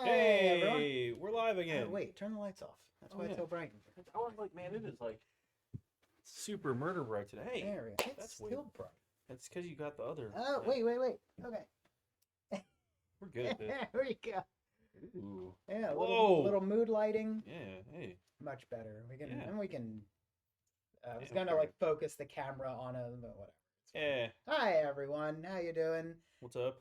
Hey, everyone. Hey, we're live again. Oh, wait, turn the lights off. That's why it's so bright. I was like, man, it is like super murder bright today. Hey, There we go. It's that's still weird. bright. That's because you got the other. Oh, wait. Okay. We're good at this. There we go. Ooh. Yeah, a Whoa. little mood lighting. Yeah. Hey. Much better. We can, Yeah. and we can. I was Yeah, gonna okay. like focus the camera on a, but whatever. It's fine. Yeah. Hi everyone. How you doing? What's up?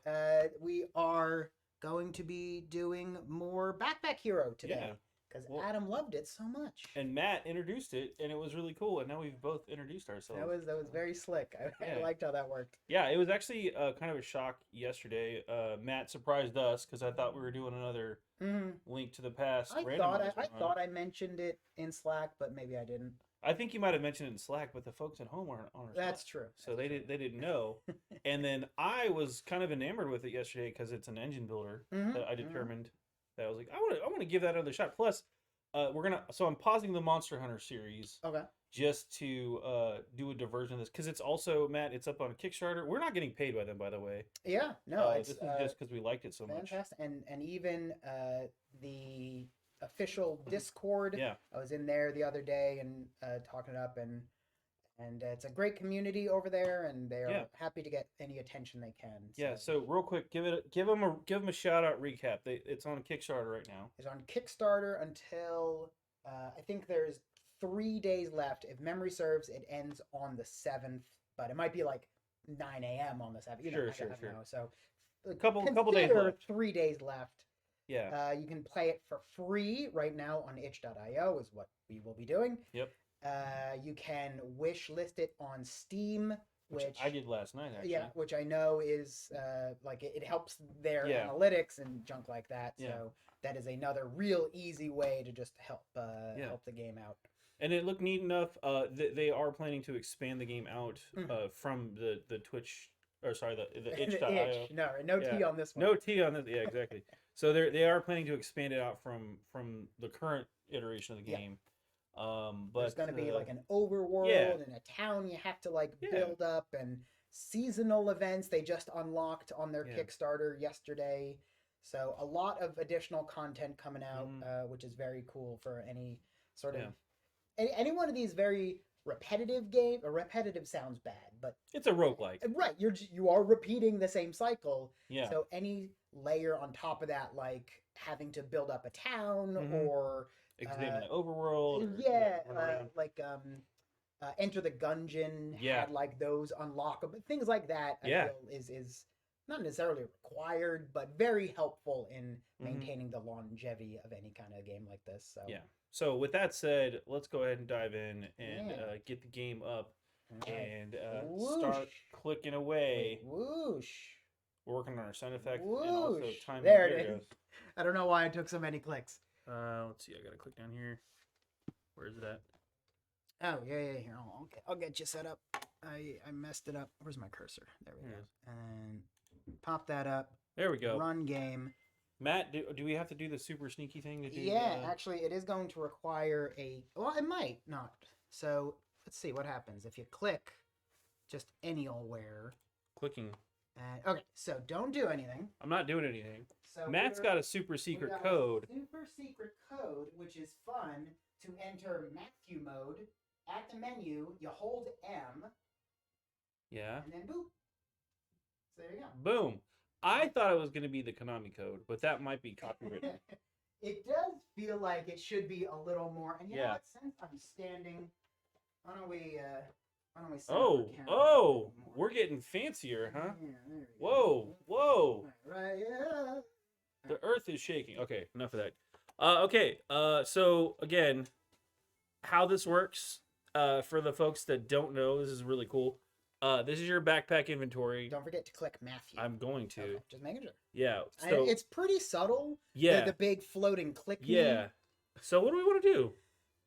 We are going to be doing more Backpack Hero today because Well- Adam loved it so much. And Matt introduced it, and it was really cool. And now we've both introduced ourselves. That was very slick. I Yeah. liked how that worked. Yeah, it was actually kind of a shock yesterday. Matt surprised us because I thought we were doing another Link to the Past. I randomized one. thought I mentioned it in Slack, but maybe I didn't. I think you might have mentioned it in Slack, but the folks at home aren't on our That's Slack. true. So they didn't know. And then I was kind of enamored with it yesterday because it's an engine builder that I determined that I was like, I want to give that another shot. Plus, I'm pausing the Monster Hunter series Okay. just to do a diversion of this because it's also, Matt, it's up on Kickstarter. We're not getting paid by them, by the way. Yeah. No, This is just because we liked it so much. fantastic. And even the official Discord. Yeah. I was in there the other day and talking it up, and it's a great community over there, and they are happy to get any attention they can. Yeah. So real quick, give them a shout out recap. It's on Kickstarter right now. It's on Kickstarter until I think there's 3 days left. If memory serves, it ends on the 7th, but it might be like 9 a.m. on the 7th. You know, I don't know. So a couple days consider left. 3 days left. Yeah. You can play it for free right now on itch.io is what we will be doing. Yep. You can wish list it on Steam, which I did last night, actually. yeah, which I know is like it helps their analytics and junk like that. So that is another real easy way to just help help the game out. And it looked neat enough. They are planning to expand the game out from the Twitch, or sorry, the itch.io. Itch. No T on this one. No T on this. Yeah, exactly. So they are planning to expand it out from the current iteration of the game. But there's going to be like an overworld and a town you have to like build up, and seasonal events they just unlocked on their Kickstarter yesterday. So a lot of additional content coming out, which is very cool for any sort of any one of these very repetitive game. Repetitive sounds bad, but it's a roguelike. Right, you are repeating the same cycle. Yeah. So any layer on top of that, like having to build up a town or examine the overworld. Enter the Gungeon. Yeah. Had like those unlockable things like that. I feel is not necessarily required, but very helpful in maintaining the longevity of any kind of game like this. So yeah. So with that said, let's go ahead and dive in and get the game up and start clicking away. Whoosh. We're working on our sound effect Whoosh. and also timing. There it is. I don't know why it took so many clicks. Let's see. I gotta click down here. Where is it at? Oh yeah. Here, I'll get you set up. I messed it up. Where's my cursor? There we go. And pop that up. There we go. Run game. Matt, do we have to do the super sneaky thing to do? Yeah, actually, it is going to require a. Well, it might not. So let's see what happens if you click just anywhere. Clicking. Okay, so don't do anything. I'm not doing anything. So Matt's got a super secret code. Super secret code, which is fun to enter Matthew mode. At the menu, you hold M. Yeah. And then boop. So there you go. Boom. I thought it was going to be the Konami code, but that might be copyrighted. It does feel like it should be a little more. And you know what? Since I'm standing, why don't we set up our camera we're getting fancier, huh? Yeah, there we Whoa. go. Right, yeah. The earth is shaking. Okay, enough of that. So again, how this works, for the folks that don't know, this is really cool. This is your backpack inventory. Don't forget to click Matthew. I'm going to. Okay, just making sure. Yeah. So It's pretty subtle. Yeah. The big floating click. Yeah. So what do we want to do?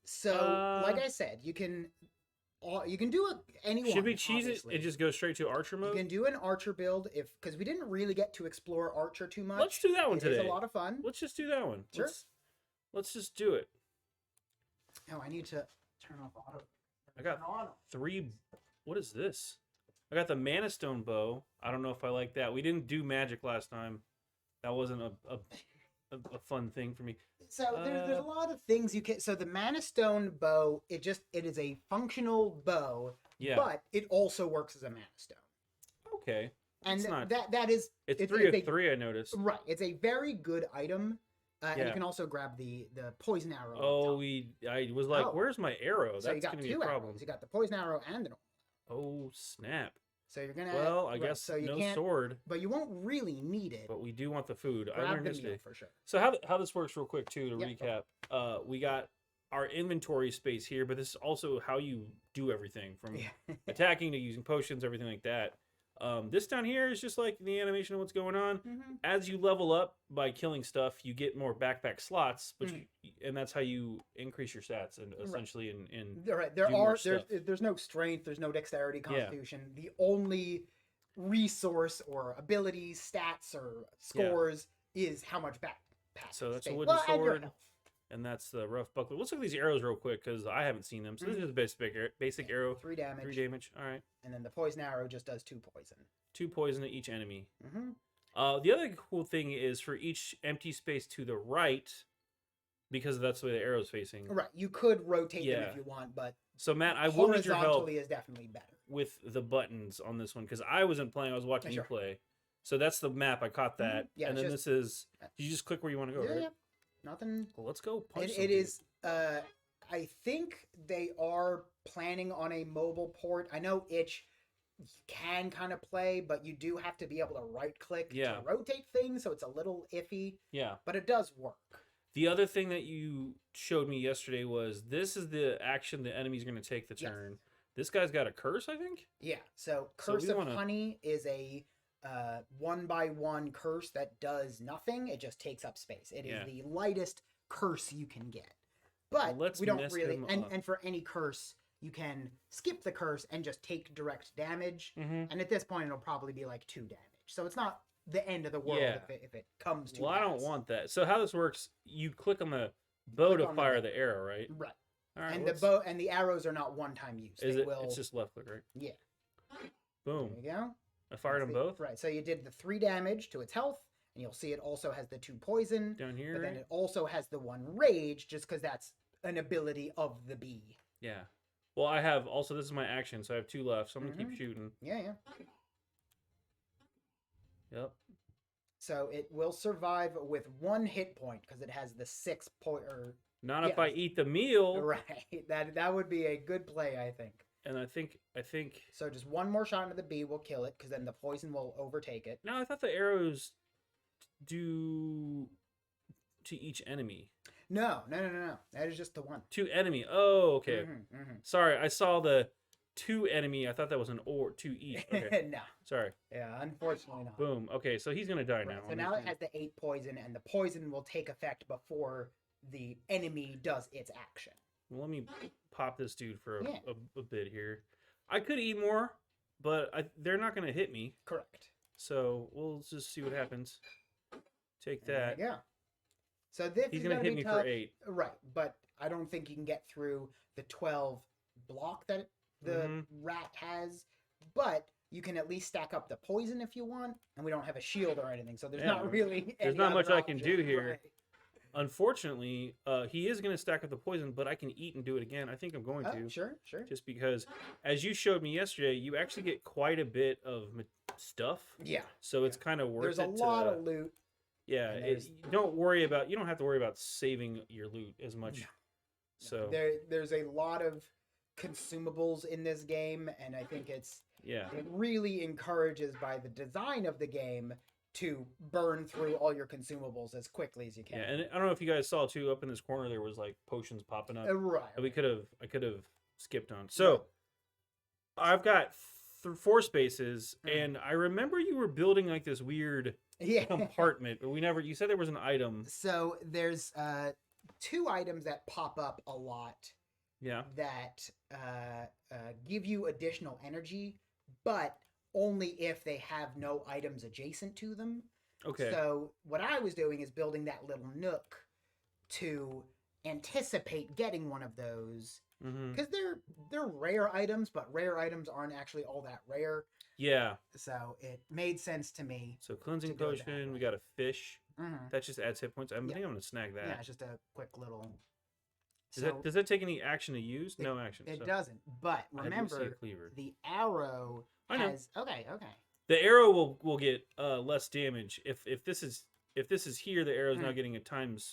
So, like I said, you can do any one. Should we cheese it and just go straight to archer mode? You can do an archer build because we didn't really get to explore archer too much. Let's do that one today. It's a lot of fun. Let's just do that one. Sure. Let's just do it. Oh, I need to turn off auto. I got 3. What is this? I got the Mana Stone bow. I don't know if I like that. We didn't do magic last time. That wasn't a a fun thing for me. So there's a lot of things you can. So the Mana Stone bow, it is a functional bow, but it also works as a Mana Stone. Okay. And it's 3 of 3. I noticed. Right. It's a very good item. And you can also grab the poison arrow. Oh, I was like, where's my arrow? So that's going to be a problem. Arrows. You got the poison arrow and the normal. Oh, snap. So you're going to... Well, I guess so no sword. But you won't really need it. But we do want the food. I learned this day. For sure. So how this works real quick, too, to recap. We got our inventory space here, but this is also how you do everything. From attacking to using potions, everything like that. This down here is just like the animation of what's going on. As you level up by killing stuff, you get more backpack slots, but and that's how you increase your stats and essentially there's no strength, there's no dexterity, constitution. The only resource or abilities, stats or scores is how much backpack. So that's a wooden sword. And that's the rough buckler. Let's look at these arrows real quick because I haven't seen them. So this is the basic arrow. 3 damage. 3 damage. All right. And then the poison arrow just does 2 poison. 2 poison to each enemy. The other cool thing is for each empty space to the right, because that's the way the arrow's facing. Right. You could rotate them if you want, but so Matt, I will need your help. Horizontally is definitely better with the buttons on this one because I wasn't playing. I was watching you play. So that's the map. I caught that. Yeah. And then this is. You just click where you want to go. Right? Yeah. Nothing. Well, let's go. It is. I think they are planning on a mobile port. I know Itch can kind of play, but you do have to be able to right click to rotate things, so it's a little iffy. Yeah. But it does work. The other thing that you showed me yesterday was this is the action the enemy's going to take the turn. Yes. This guy's got a curse, I think. Yeah. So Curse of Honey is a 1/1 curse that does nothing. It just takes up space. It is the lightest curse you can get. But we don't really and for any curse you can skip the curse and just take direct damage. And at this point it'll probably be like 2 damage. So it's not the end of the world if it comes to I don't want that. So how this works, you click on the bow to fire the arrow, right? Right. All right. And the bow and the arrows are not one-time use. It's just left click, right? Yeah. Boom. There you go. I fired them both? Right, so you did the 3 damage to its health, and you'll see it also has the 2 poison. Down here. But then it also has the 1 rage, just because that's an ability of the bee. Yeah. Well, I have also, this is my action, so I have 2 left, so I'm going to keep shooting. Yeah. Yep. So it will survive with 1 hit point, because it has the 6 point. Not if I eat the meal. Right, that would be a good play, I think. And I think. So just 1 more shot into the bee will kill it, because then the poison will overtake it. No, I thought the arrows do to each enemy. No. That is just the 1. 2 enemy. Oh, okay. Sorry, I saw the 2 enemy. I thought that was an 2 each. Okay. No. Sorry. Yeah, unfortunately not. Boom. Okay, so he's gonna die now. So now it has the 8 poison, and the poison will take effect before the enemy does its action. Well, let me pop this dude for a bit here. I could eat more, but they're not going to hit me. Correct. So we'll just see what happens. Take that. Yeah. So this he's going to hit me tough. For 8. Right, but I don't think you can get through the 12 block that the rat has. But you can at least stack up the poison if you want, and we don't have a shield or anything, so there's not really. There's not much I can do here. Right. Unfortunately, he is going to stack up the poison, but I can eat and do it again. I think I'm going to. Sure. Just because, as you showed me yesterday, you actually get quite a bit of stuff. Yeah. So it's kind of worth it. There's a lot of loot. Yeah. You don't have to worry about saving your loot as much. No. So there's a lot of consumables in this game, and I think it really encourages by the design of the game to burn through all your consumables as quickly as you can. Yeah, and I don't know if you guys saw too, up in this corner there was like potions popping up. Right. I could have skipped on. So I've got 4 spaces, and I remember you were building like this weird compartment, but you said there was an item. So there's 2 items that pop up a lot. Yeah. That give you additional energy, but only if they have no items adjacent to them. Okay. So what I was doing is building that little nook to anticipate getting one of those. Because they're rare items, but rare items aren't actually all that rare. Yeah. So it made sense to me. So cleansing potion, we got a fish. That just adds hit points. I think I'm going to snag that. Yeah, it's just a quick little... Does that take any action to use? No action. It doesn't. But remember, the arrow has... Okay. The arrow will get less damage. If this is here, the arrow's now getting a ×2?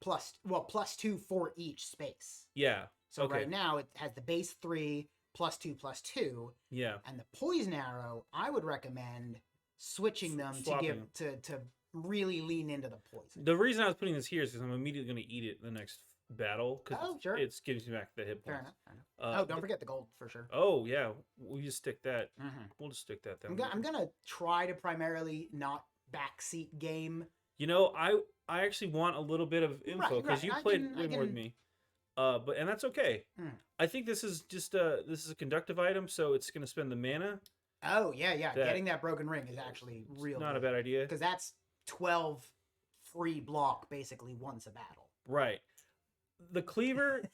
+2 for each space. Yeah. So right now it has the base 3, +2, +2. Yeah. And the poison arrow, I would recommend switching them to really lean into the poison. The reason I was putting this here is because I'm immediately going to eat it in the next battle because it gives me back the hit points. Fair enough. Don't forget the gold for sure. Oh yeah, we'll just stick that. We'll just stick that down. I'm gonna try to primarily not backseat game. You know, I actually want a little bit of info because you played way more than me. And that's okay. I think this is just a conductive item, so it's gonna spend the mana. Oh yeah. Getting that broken ring is actually real. Not a bad idea because that's 12 free block basically once a battle. Right. The cleaver,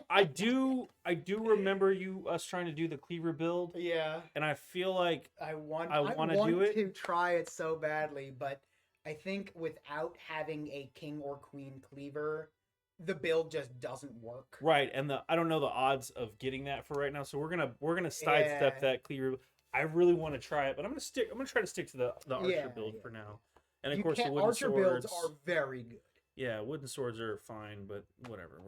I do remember us trying to do the cleaver build. Yeah. And I feel like I want to do it. To try it so badly, but I think without having a king or queen cleaver, the build just doesn't work. Right, and I don't know the odds of getting that for right now, so we're gonna sidestep that cleaver. I really want to try it, but I'm gonna try to stick to the archer build for now. And of course, the wooden archer builds are very good. Yeah, wooden swords are fine, but whatever.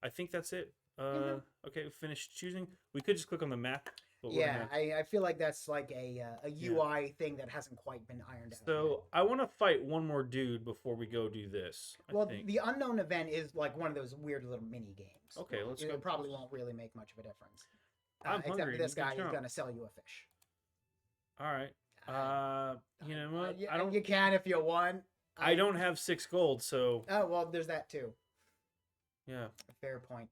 I think that's it. Okay, we finished choosing. We could just click on the map. But I feel like that's like a UI thing that hasn't quite been ironed out. So I want to fight one more dude before we go do this. The unknown event is like one of those weird little mini games. Okay, let's go. It probably won't really make much of a difference. I'm except hungry. for this guy is going to sell you a fish. All right. You know what? You can if you want. I don't have 6 gold, so... Oh, well, there's that too. Yeah. Fair point.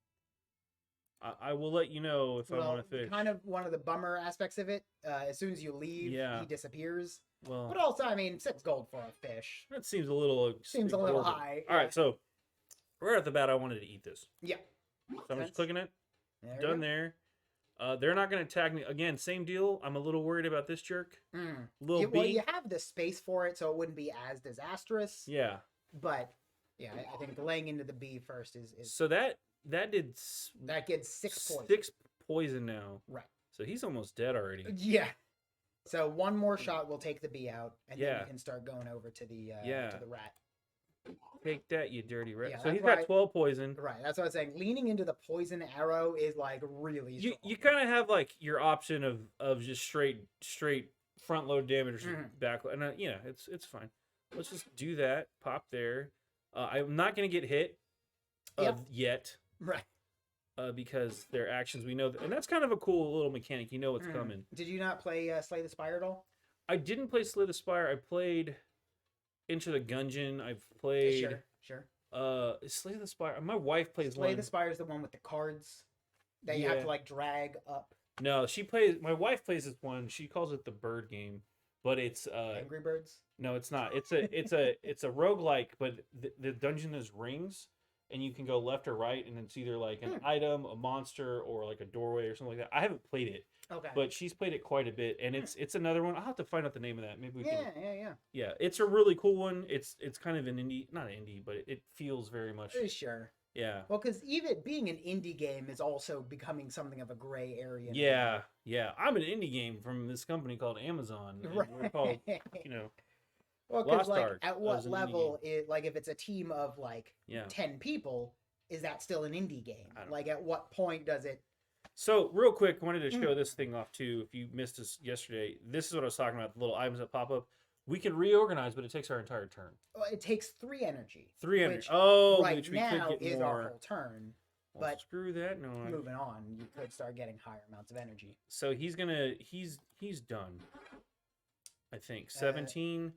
I will let you know if I want to fish. Kind of one of the bummer aspects of it, as soon as you leave, he disappears. Well, but also, I mean, 6 gold for a fish. That seems a little... high. All right, so right at the bat, I wanted to eat this. Yeah. So I'm just clicking it. Done there. They're not going to tag me. Again, same deal. I'm a little worried about this jerk. Well, you have the space for it, so it wouldn't be as disastrous. Yeah. But, yeah, I think laying into the B first is... So that gets 6 poison. 6 poison now. Right. So he's almost dead already. Yeah. So one more shot will take the bee out, and then you can start going over to the rat. Take that, you dirty rat. Yeah, so he's got 12 poison. Right, that's what I was saying. Leaning into the poison arrow is like really strong. You kind of have like your option of just straight front load damage or back, and it's fine. Let's just do that. Pop there. I'm not gonna get hit yet, right? Because their actions we know, and that's kind of a cool little mechanic. You know what's coming. Did you not play Slay the Spire at all? I didn't play Slay the Spire. I played Into the Gungeon. I've played sure. Slay the Spire. My wife plays Slay the Spire is the one with the cards that you have to like drag up. No, my wife plays this one. She calls it the bird game, but it's Angry Birds. No, it's not. It's a roguelike, but the dungeon is rings, and you can go left or right, and it's either like an item, a monster, or like a doorway or something like that. I haven't played it. Okay. But she's played it quite a bit, and it's another one. I'll have to find out the name of that. Maybe we can. Yeah. Yeah, it's a really cool one. It's kind of an indie, not indie, but it feels very much. Sure. Yeah. Well, because even being an indie game is also becoming something of a gray area. Yeah. I'm an indie game from this company called Amazon. Right. We're called, Well, because like at what level like if it's a team of like 10 people, is that still an indie game? Like at what point does it? So real quick, wanted to show this thing off too. If you missed us yesterday, this is what I was talking about. The little items that pop up. We can reorganize, but it takes our entire turn. Well, it takes 3 energy. 3 energy. Right now is our whole turn. Well, but screw that. No. Moving on, you could start getting higher amounts of energy. So he's done. I think 17.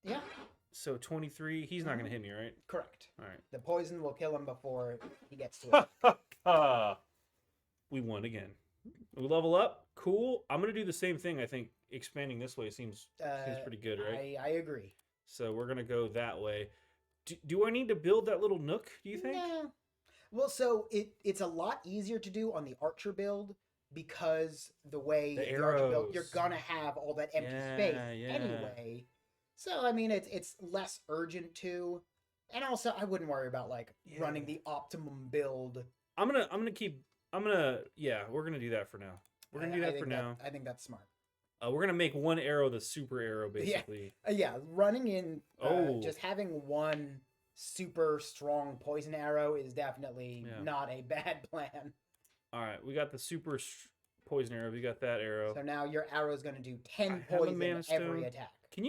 Yeah. So 23. He's not gonna hit me, right? Correct. All right. The poison will kill him before he gets to it. We won again. We level up. Cool. I'm gonna do the same thing. I think expanding this way seems pretty good, right? I agree. So we're gonna go that way. Do I need to build that little nook? Do you think? Yeah. Well, so it's a lot easier to do on the archer build because the way the archer build, you're gonna have all that empty space anyway. So I mean, it's less urgent too, and also I wouldn't worry about like running the optimum build. We're gonna do that for now. We're gonna do that for now. I think that's smart. We're gonna make one arrow the super arrow, basically. Yeah, running in, just having one super strong poison arrow is definitely not a bad plan. All right, we got the super poison arrow. We got that arrow. So now your arrow is going to do 10 poison every attack. Can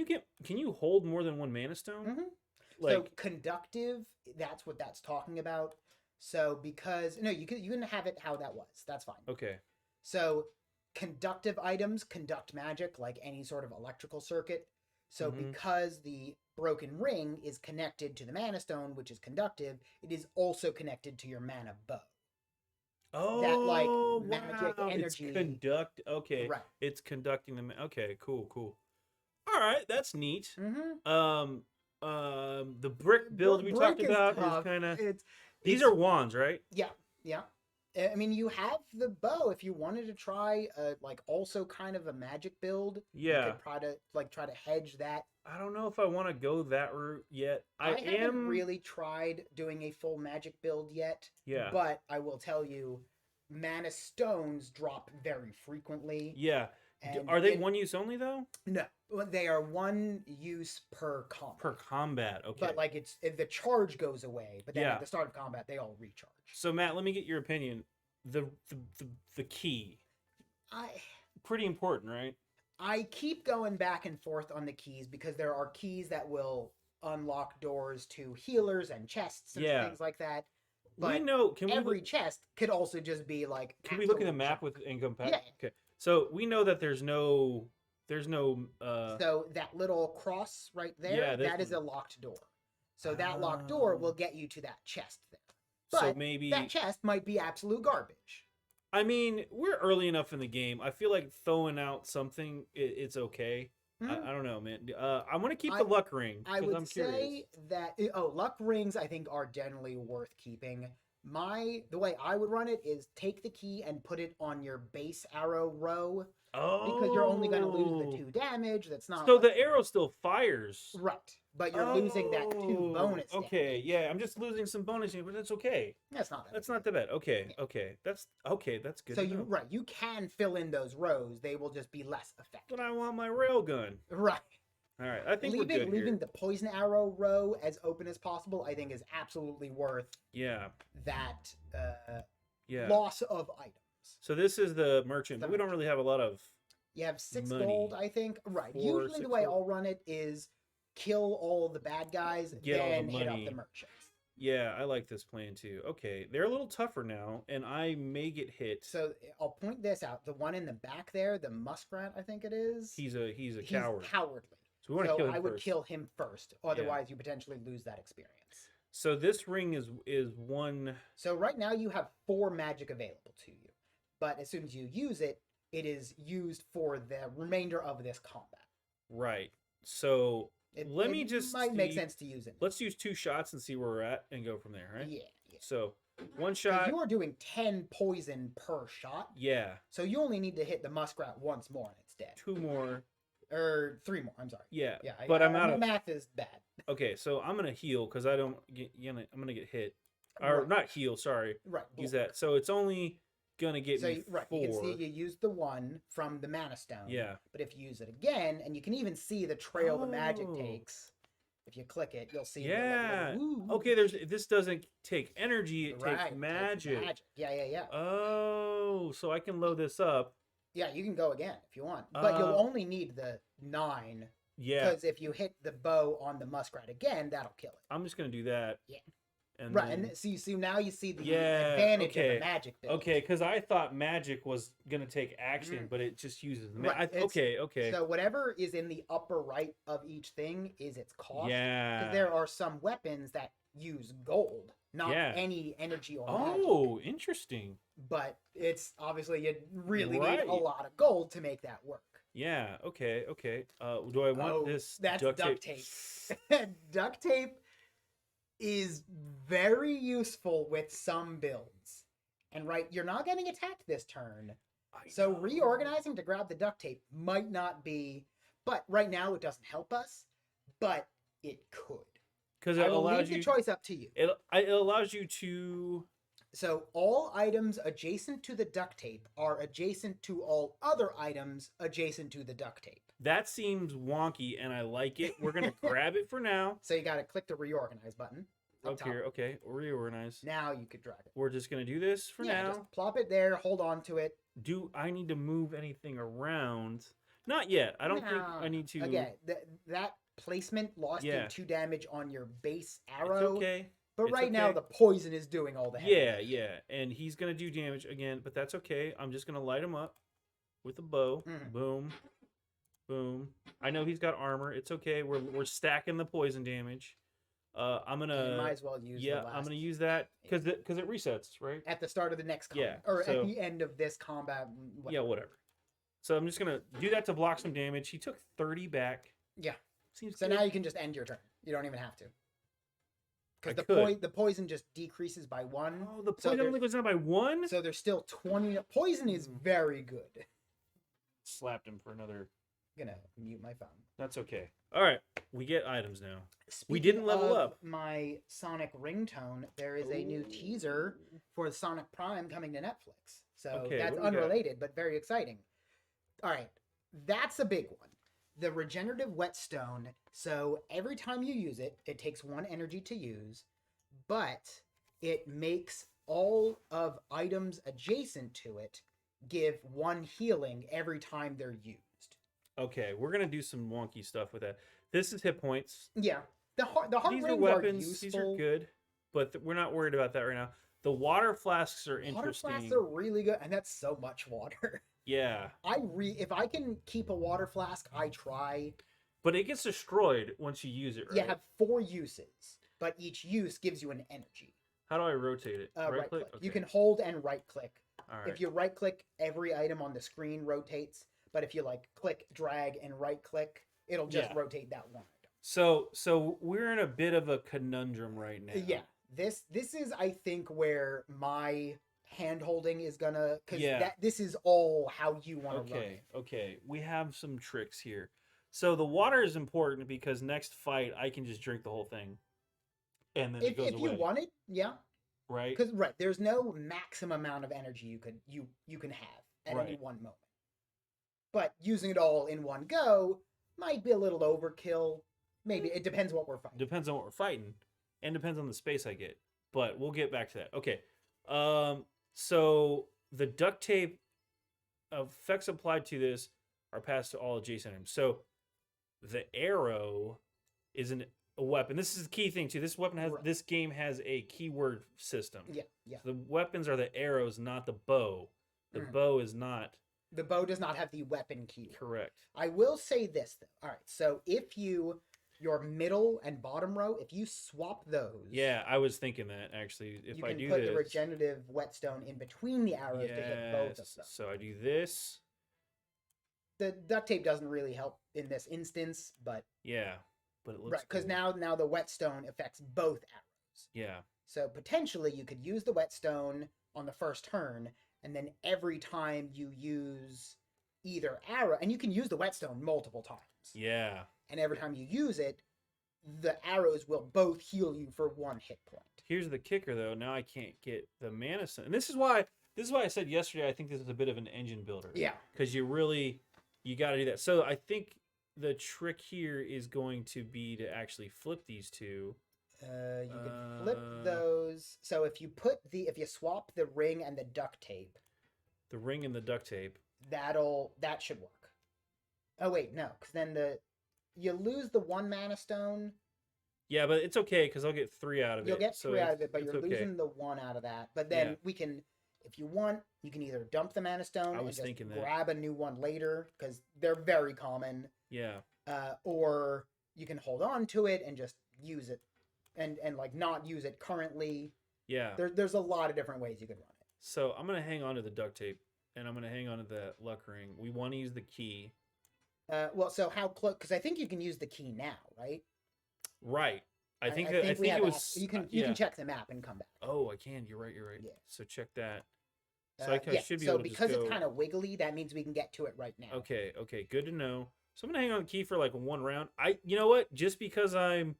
you hold more than one mana stone? Mm-hmm. So conductive, that's what that's talking about. So because you can have it how that was. That's fine. Okay. So conductive items conduct magic like any sort of electrical circuit. So because the broken ring is connected to the mana stone, which is conductive, it is also connected to your mana bow. Oh, that like magic energy. It's okay. Right. It's conducting them. Okay, cool. All right, that's neat. Mm-hmm. The brick build we talked about is kind of. These are wands, right? Yeah. I mean, you have the bow. If you wanted to try, also kind of a magic build, you could try to hedge that. I don't know if I want to go that route yet. I haven't really tried doing a full magic build yet. Yeah. But I will tell you, mana stones drop very frequently. Yeah. Are they one use only though? No, they are one use per combat. Per combat, okay. But the charge goes away, but then at the start of combat they all recharge. So Matt, let me get your opinion. The key. Pretty important, right? I keep going back and forth on the keys because there are keys that will unlock doors to healers and chests and things like that. But every chest could also just be like. Can we look at the map with income pack? Yeah. Okay. So we know that there's no. So that little cross right there, that is a locked door. So that locked door will get you to that chest there. But so maybe that chest might be absolute garbage. I mean, we're early enough in the game. I feel like throwing out something, it's okay. Mm-hmm. I don't know, man. I want to keep the luck ring. I would say that luck rings I think are generally worth keeping. The way I would run it is take the key and put it on your base arrow row. Oh. Because you're only going to lose the 2 damage. That's not. So the arrow still fires. Right. But you're losing that 2 bonus. Okay. Damage. Yeah. I'm just losing some bonus, but that's okay. That's not that. That's not that bad. Okay. Yeah. Okay. That's good. So you can fill in those rows. They will just be less effective. But I want my railgun. Right. All right. I think leaving the poison arrow row as open as possible, I think, is absolutely worth. Yeah. That. Loss of items. So this is the merchant, but we don't really have a lot of. You have 6 gold, I think. Right. Usually the way I'll run it is kill all the bad guys, then hit up the merchants. Yeah, I like this plan too. Okay, they're a little tougher now, and I may get hit. So I'll point this out. The one in the back there, the muskrat, I think it is. He's a coward. Cowardly. So we want to kill him I would kill him first. Otherwise, you potentially lose that experience. So this ring is one. So right now you have 4 magic available to you, but as soon as you use it, it is used for the remainder of this combat. Right. So it might make sense to use it. Let's use 2 shots and see where we're at and go from there, right? Yeah. So 1 shot. You are doing 10 poison per shot. Yeah. So you only need to hit the muskrat once more and it's dead. 2 more. Or 3 more. I'm sorry. Yeah. Yeah. But I'm out of math is bad. Okay, so I'm gonna heal because I'm gonna get hit, or not heal. Sorry. Right. Use that. So it's only gonna get me 4. You can see you use the 1 from the mana stone. Yeah. But if you use it again, and you can even see the trail the magic takes. If you click it, you'll see. Yeah. Okay. This doesn't take energy. It takes magic. Yeah. Oh, so I can load this up. Yeah, you can go again if you want, but you'll only need the 9. Yeah. Because if you hit the bow on the muskrat again, that'll kill it. I'm just gonna do that. Yeah. And now you see the advantage of the magic build. Okay, because I thought magic was gonna take action, but it just uses the okay. So whatever is in the upper right of each thing is its cost. Yeah. Because there are some weapons that use gold, not any energy or magic. Oh, interesting. But it's obviously you really need a lot of gold to make that work. Yeah. Okay. Do I want this? That's duct tape. Duct tape is very useful with some builds. And you're not getting attacked this turn. So reorganizing to grab the duct tape might not be, but right now it doesn't help us. but it could. Because I will leave the choice up to you. It allows you to. So all items adjacent to the duct tape are adjacent to all other items adjacent to the duct tape. That seems wonky, and I like it. We're gonna grab it for now. So you got to click the reorganize button. Up here, okay, reorganize. Now you could drag it. We're just gonna do this for now. Just plop it there. Hold on to it. Do I need to move anything around? Not yet. I don't think I need to. Again, that placement lost you 2 damage on your base arrow. It's okay. But right now the poison is doing all the heavy. Yeah, and he's gonna do damage again, but that's okay. I'm just gonna light him up with a bow. Boom, boom. I know he's got armor. It's okay. We're stacking the poison damage. I'm gonna. You might as well use. Yeah, I'm gonna use that because it resets right at the start of the next combat, or at the end of this combat. Whatever. Yeah, whatever. So I'm just gonna do that to block some damage. He took 30 back. Yeah. Seems so good. Now you can just end your turn. You don't even have to. Because the poison just decreases by 1. Oh, the poison only goes down by 1? So there's still 20. Poison is very good. Slapped him for another. I'm gonna mute my phone. That's okay. All right, we get items now. Speaking we didn't level up. My Sonic ringtone. There is a new teaser for the Sonic Prime coming to Netflix. So that's unrelated, but very exciting. All right, that's a big one. The regenerative whetstone. So every time you use it, it takes 1 energy to use, but it makes all of items adjacent to it give 1 healing every time they're used. Okay, we're gonna do some wonky stuff with that. This is hit points. Yeah, the heart These are weapons. Useful. These are good, but we're not worried about that right now. The water flasks are interesting. Water flasks are really good, and that's so much water. Yeah. If I can keep a water flask, I try. But it gets destroyed once you use it, right? You have 4 uses, but each use gives you an energy. How do I rotate it? Right click. Okay. You can hold and right click. All right. If you right click, every item on the screen rotates. But if you like click, drag, and right click, it'll just rotate that one item. So we're in a bit of a conundrum right now. Yeah. This is, I think, where my hand holding is gonna, because this is all how you want to run it. Okay. We have some tricks here. So the water is important because next fight I can just drink the whole thing, and then it goes away. If you want it, yeah. Right. Because there's no maximum amount of energy you can have at any one moment. But using it all in one go might be a little overkill. Maybe it depends what we're fighting. Depends on what we're fighting, and depends on the space I get. But we'll get back to that. Okay. So the duct tape effects applied to this are passed to all adjacent items. So the arrow is a weapon. This is the key thing too. This weapon has this game has a keyword system. Yeah. So the weapons are the arrows, not the bow. The bow is not. The bow does not have the weapon keyword. Correct. I will say this though. All right. So if your middle and bottom row, if you swap those. Yeah, I was thinking that actually. If I do this, you can put the regenerative whetstone in between the arrows to hit both of them. So I do this. The duct tape doesn't really help in this instance, but but it looks because now the whetstone affects both arrows. Yeah. So potentially you could use the whetstone on the first turn, and then every time you use either arrow, and you can use the whetstone multiple times. Yeah. And every time you use it, the arrows will both heal you for 1 hit point. Here's the kicker, though. Now I can't get the mana center, and this is why I said yesterday. I think this is a bit of an engine builder. Yeah. Because you got to do that. So I think the trick here is going to be to actually flip these two. You can flip those. So if you swap the ring and the duct tape. The ring and the duct tape. That should work. Oh wait, no, because then you lose the 1 mana stone. Yeah, but it's okay because I'll get 3 out of it. You'll get 3 out of it, but you're losing the 1 out of that. But then we can, if you want, you can either dump the mana stone and just grab a new one later because they're very common. Yeah. Or you can hold on to it and just use it, and like not use it currently. Yeah. There's a lot of different ways you could run it. So I'm gonna hang on to the duct tape, and I'm gonna hang on to the luck ring. We want to use the key. So how close? Because I think you can use the key now, right? Right. I think it was. You can check the map and come back. Oh, I can. You're right. Yeah. So check that. So I should be able to because it's kind of wiggly, that means we can get to it right now. Okay. Good to know. So I'm gonna hang on the key for like one round. You know what? Just because I'm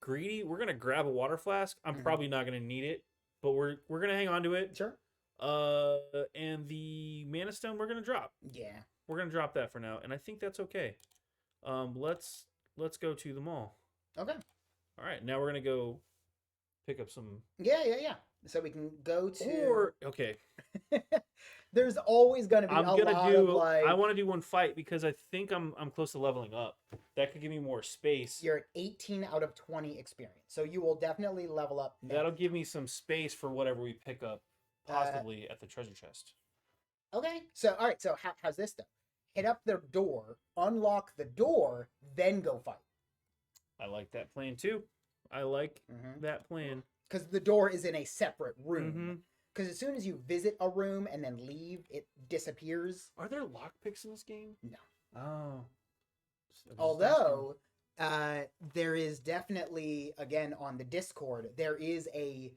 greedy, we're gonna grab a water flask. I'm probably not gonna need it, but we're gonna hang on to it. Sure. And the mana stone we're gonna drop. Yeah. We're gonna drop that for now, and I think that's okay. Let's go to the mall. Okay. All right, now we're gonna go pick up some. Yeah. So we can go to. Okay. There's always gonna be I want to do one fight because I think I'm close to leveling up. That could give me more space. You're at 18 out of 20 experience, so you will definitely level up. That'll give me some space for whatever we pick up, possibly at the treasure chest. Okay. So all right. So how's this though? Hit up the door, unlock the door, then go fight. I like that plan too. I like that plan. Because the door is in a separate room. Because as soon as you visit a room and then leave, it disappears. Are there lockpicks in this game? No. Oh. Although, there is definitely, again, on the Discord, there is a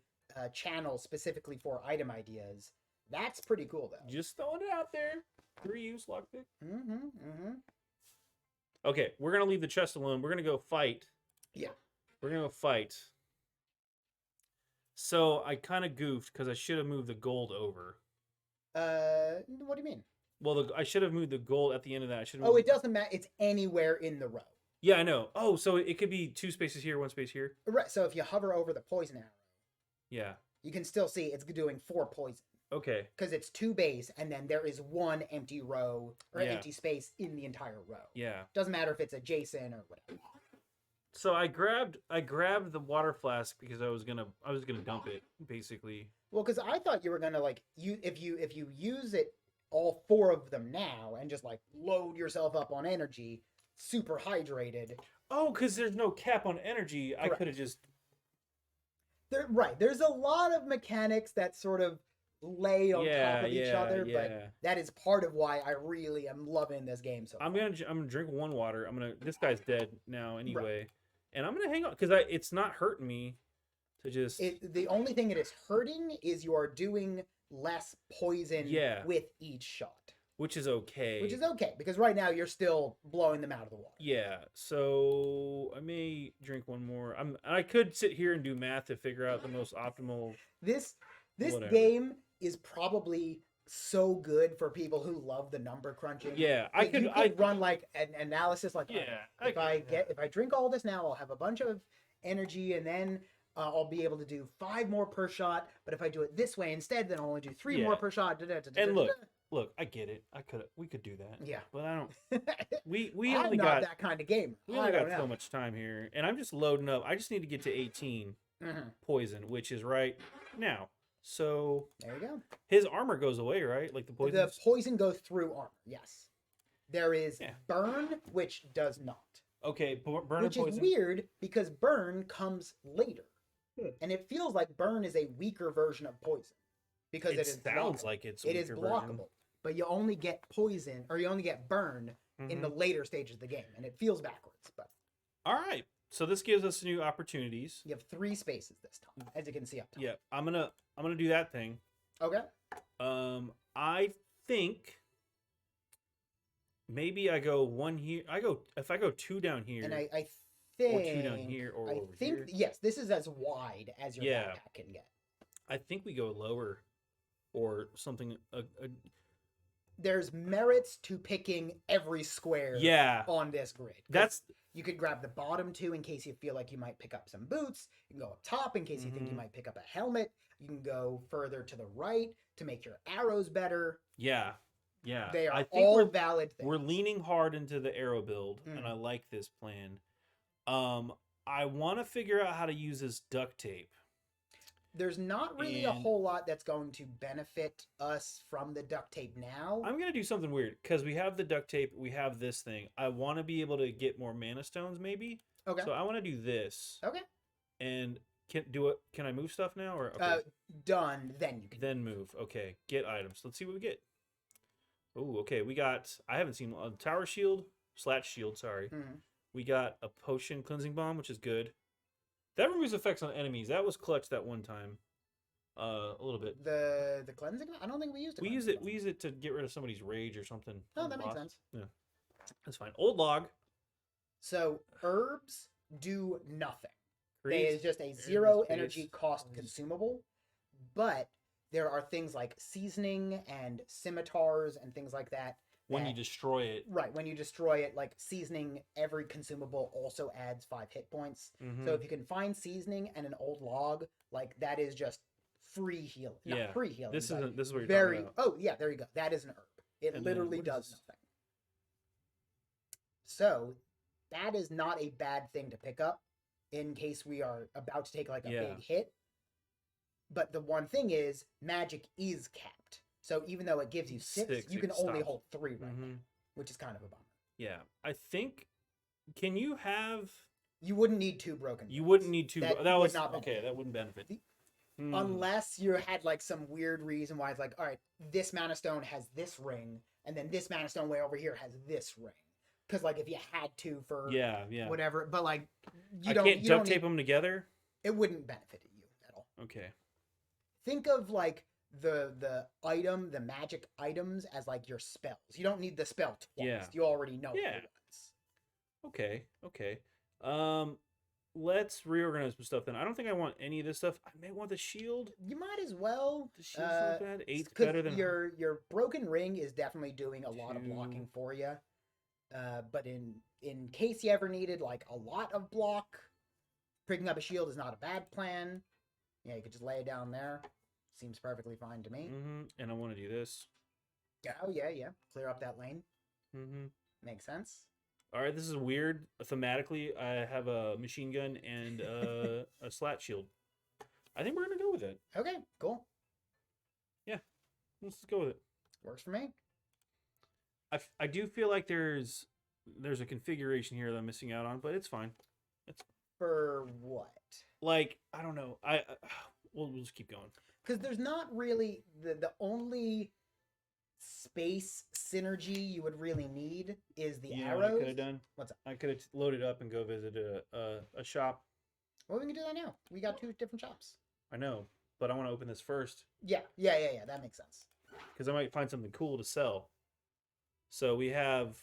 channel specifically for item ideas. That's pretty cool, though. Just throwing it out there. 3-use lockpick. Okay, we're going to leave the chest alone. We're going to go fight. Yeah. We're going to go fight. So I kind of goofed because I should have moved the gold over. What do you mean? Well, I should have moved the gold at the end of that. It doesn't matter. It's anywhere in the row. Yeah, I know. Oh, so it could be 2 spaces here, 1 space here. Right. So if you hover over the poison arrow, yeah, you can still see it's doing 4 poison. Okay. Because it's 2 base, and then there is 1 empty row or empty space in the entire row. Yeah. Doesn't matter if it's adjacent or whatever. So I grabbed the water flask because I was gonna dump it basically. Well, because I thought you were gonna if you use it all 4 of them now and just like load yourself up on energy, super hydrated. Oh, because there's no cap on energy. Correct. I could have just. There's a lot of mechanics that sort of lay on top of each other, but that is part of why I really am loving this game so far. I'm gonna drink 1 water. This guy's dead now anyway. Right. And I'm gonna hang on because it's not hurting me to just. The only thing it is hurting is you are doing less poison with each shot, which is okay. Because right now you're still blowing them out of the water. Yeah, so I may drink 1 more. I could sit here and do math to figure out the most optimal. This game is probably so good for people who love the number crunching. Yeah, I could run like an analysis like if I drink all this now, I'll have a bunch of energy, and then I'll be able to do 5 more per shot. But if I do it this way instead, then I'll only do 3 more per shot. And look, I get it. We could do that. Yeah, but I don't. We I'm only not got that kind of gamer. We only got so much time here, and I'm just loading up. I just need to get to 18 poison, which is right now. So there you go. His armor goes away, right? Like the poison. The poison goes through armor. Yes. There is burn, which does not. Okay, burn which is weird because burn comes later, and it feels like burn is a weaker version of poison because it sounds like it is blockable. But you only get poison or you only get burn in the later stages of the game, and it feels backwards. But all right. So this gives us new opportunities. You have 3 spaces this time, as you can see up top. Yeah, I'm gonna do that thing. Okay. I think maybe I go 1 here. If I go 2 down here. And I think. Or 2 down here, or over here. Yes, this is as wide as your backpack can get. I think we go lower, or something. There's merits to picking every square on this grid. You could grab the bottom 2 in case you feel like you might pick up some boots. You can go up top in case you think you might pick up a helmet. You can go further to the right to make your arrows better. Yeah. They are all valid things. We're leaning hard into the arrow build, and I like this plan. I want to figure out how to use this duct tape. There's not really a whole lot that's going to benefit us from the duct tape now. I'm going to do something weird because we have the duct tape. We have this thing. I want to be able to get more mana stones maybe. Okay. So I want to do this. Okay. And can I move stuff now? Or done, then you can. Then move. Okay. Get items. Let's see what we get. Oh, okay. I haven't seen a tower shield / shield, sorry. We got a potion cleansing bomb, which is good. That removes effects on enemies. That was clutch that one time. A little bit. The cleansing? I don't think we used it. We use it to get rid of somebody's rage or something. Oh, that makes sense. Yeah. That's fine. Old log. So herbs do nothing. Creates, It is just a 0 energy cost consumable, but there are things like seasoning and scimitars and things like that. When you destroy it. Right, when you destroy it, like seasoning, every consumable also adds 5 hit points. So if you can find seasoning and an old log, like that is just free healing. Not free healing. This is what you're talking about. Oh, yeah, there you go. That is an herb. It literally does nothing. So that is not a bad thing to pick up in case we are about to take like a big hit. But the one thing is, magic is capped. So even though it gives you 6 you can only hold 3 right now, which is kind of a bummer. Yeah, I think. Can you have? You wouldn't need 2 broken. You wouldn't need 2. That was not okay. That wouldn't benefit. Unless you had like some weird reason why it's like, all right, this mana stone has this ring, and then this mana stone way over here has this ring. Because like if you had to for whatever, but like you can't duct tape them together. It wouldn't benefit you at all. Okay. Think of like the magic items as like your spells. You don't need the spell twice. Yeah. You already know it once. Okay. Let's reorganize some stuff then. I don't think I want any of this stuff. I may want the shield. You might as well. The shield's not bad. 8's better than your broken ring is definitely doing a lot of blocking for you. But in case you ever needed like a lot of block, picking up a shield is not a bad plan. Yeah, you could just lay it down there. Seems perfectly fine to me. And I want to do this. Oh yeah. Clear up that lane. Makes sense. All right, this is weird. Thematically, I have a machine gun and a slat shield. I think we're gonna go with it. Okay, cool. Yeah, let's go with it. Works for me. I do feel like there's a configuration here that I'm missing out on, but it's fine. It's for what? Like I don't know. We'll just keep going. Because there's not really the only space synergy you would really need is the arrows. What I could have done? What's up? I could have loaded up and go visit a shop. Well, we can do that now. We got 2 different shops. I know, but I want to open this first. Yeah. That makes sense. Because I might find something cool to sell. So we have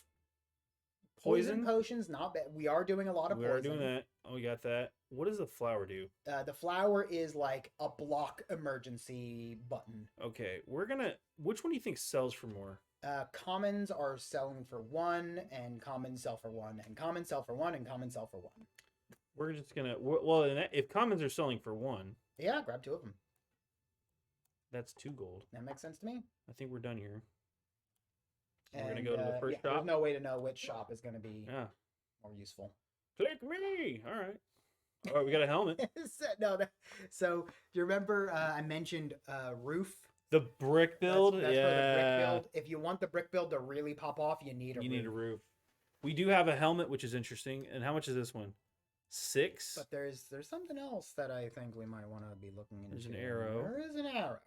poison potions. Not bad. We are doing a lot of poison. We are doing that. Oh, we got that. What does the flower do? The flower is like a block emergency button. Okay, we're gonna. Which one do you think sells for more? Commons are selling for 1, and commons sell for 1, and commons sell for 1, and commons sell for 1. We're just gonna. Well, if commons are selling for 1, yeah, grab 2 of them. That's 2 gold. That makes sense to me. I think we're done here. And, we're gonna go to the first shop. There's no way to know which shop is gonna be more useful. Click me. All right, we got a helmet. No. So do you remember I mentioned roof? The brick build. That's for the brick build. If you want the brick build to really pop off, you need a roof. We do have a helmet, which is interesting. And how much is this one? 6. But there's something else that I think we might want to be looking into. There's an arrow. There is an arrow.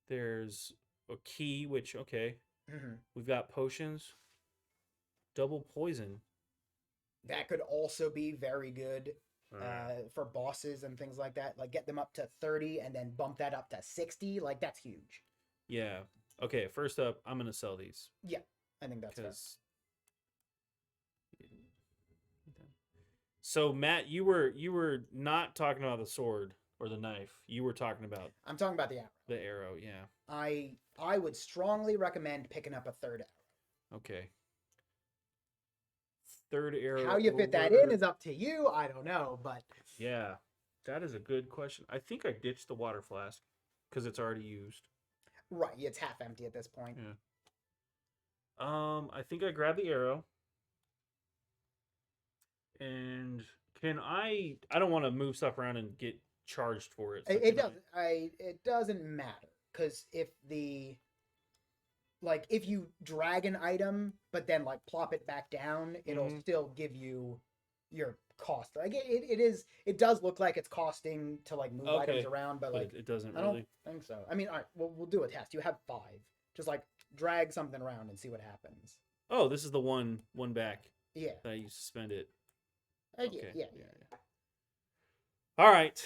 There's a key, which okay. We've got potions. Double poison. That could also be very good for bosses and things like that. Like get them up to 30 and then bump that up to 60. Like that's huge. Yeah. Okay. First up, I'm gonna sell these. Yeah, I think that's fair. So Matt, you were not talking about the sword or the knife. You were talking about. I'm talking about the arrow. The arrow, yeah. I would strongly recommend picking up a 3rd arrow. Okay. 3rd arrow. How you fit that in is up to you. I don't know, but yeah, that is a good question. I think I ditched the water flask because it's already used. Right, it's half empty at this point. Yeah. I think I grabbed the arrow. And can I don't want to move stuff around and get charged for it. So it doesn't matter because if you drag an item but then like plop it back down, it'll still give you your cost. Like it does look like it's costing to like move items around, but like it doesn't really. I don't think so. I mean, all right, we'll do a test. You have 5. Just like drag something around and see what happens. Oh, this is the one back. Yeah. That you suspend it. Okay. Yeah. All right.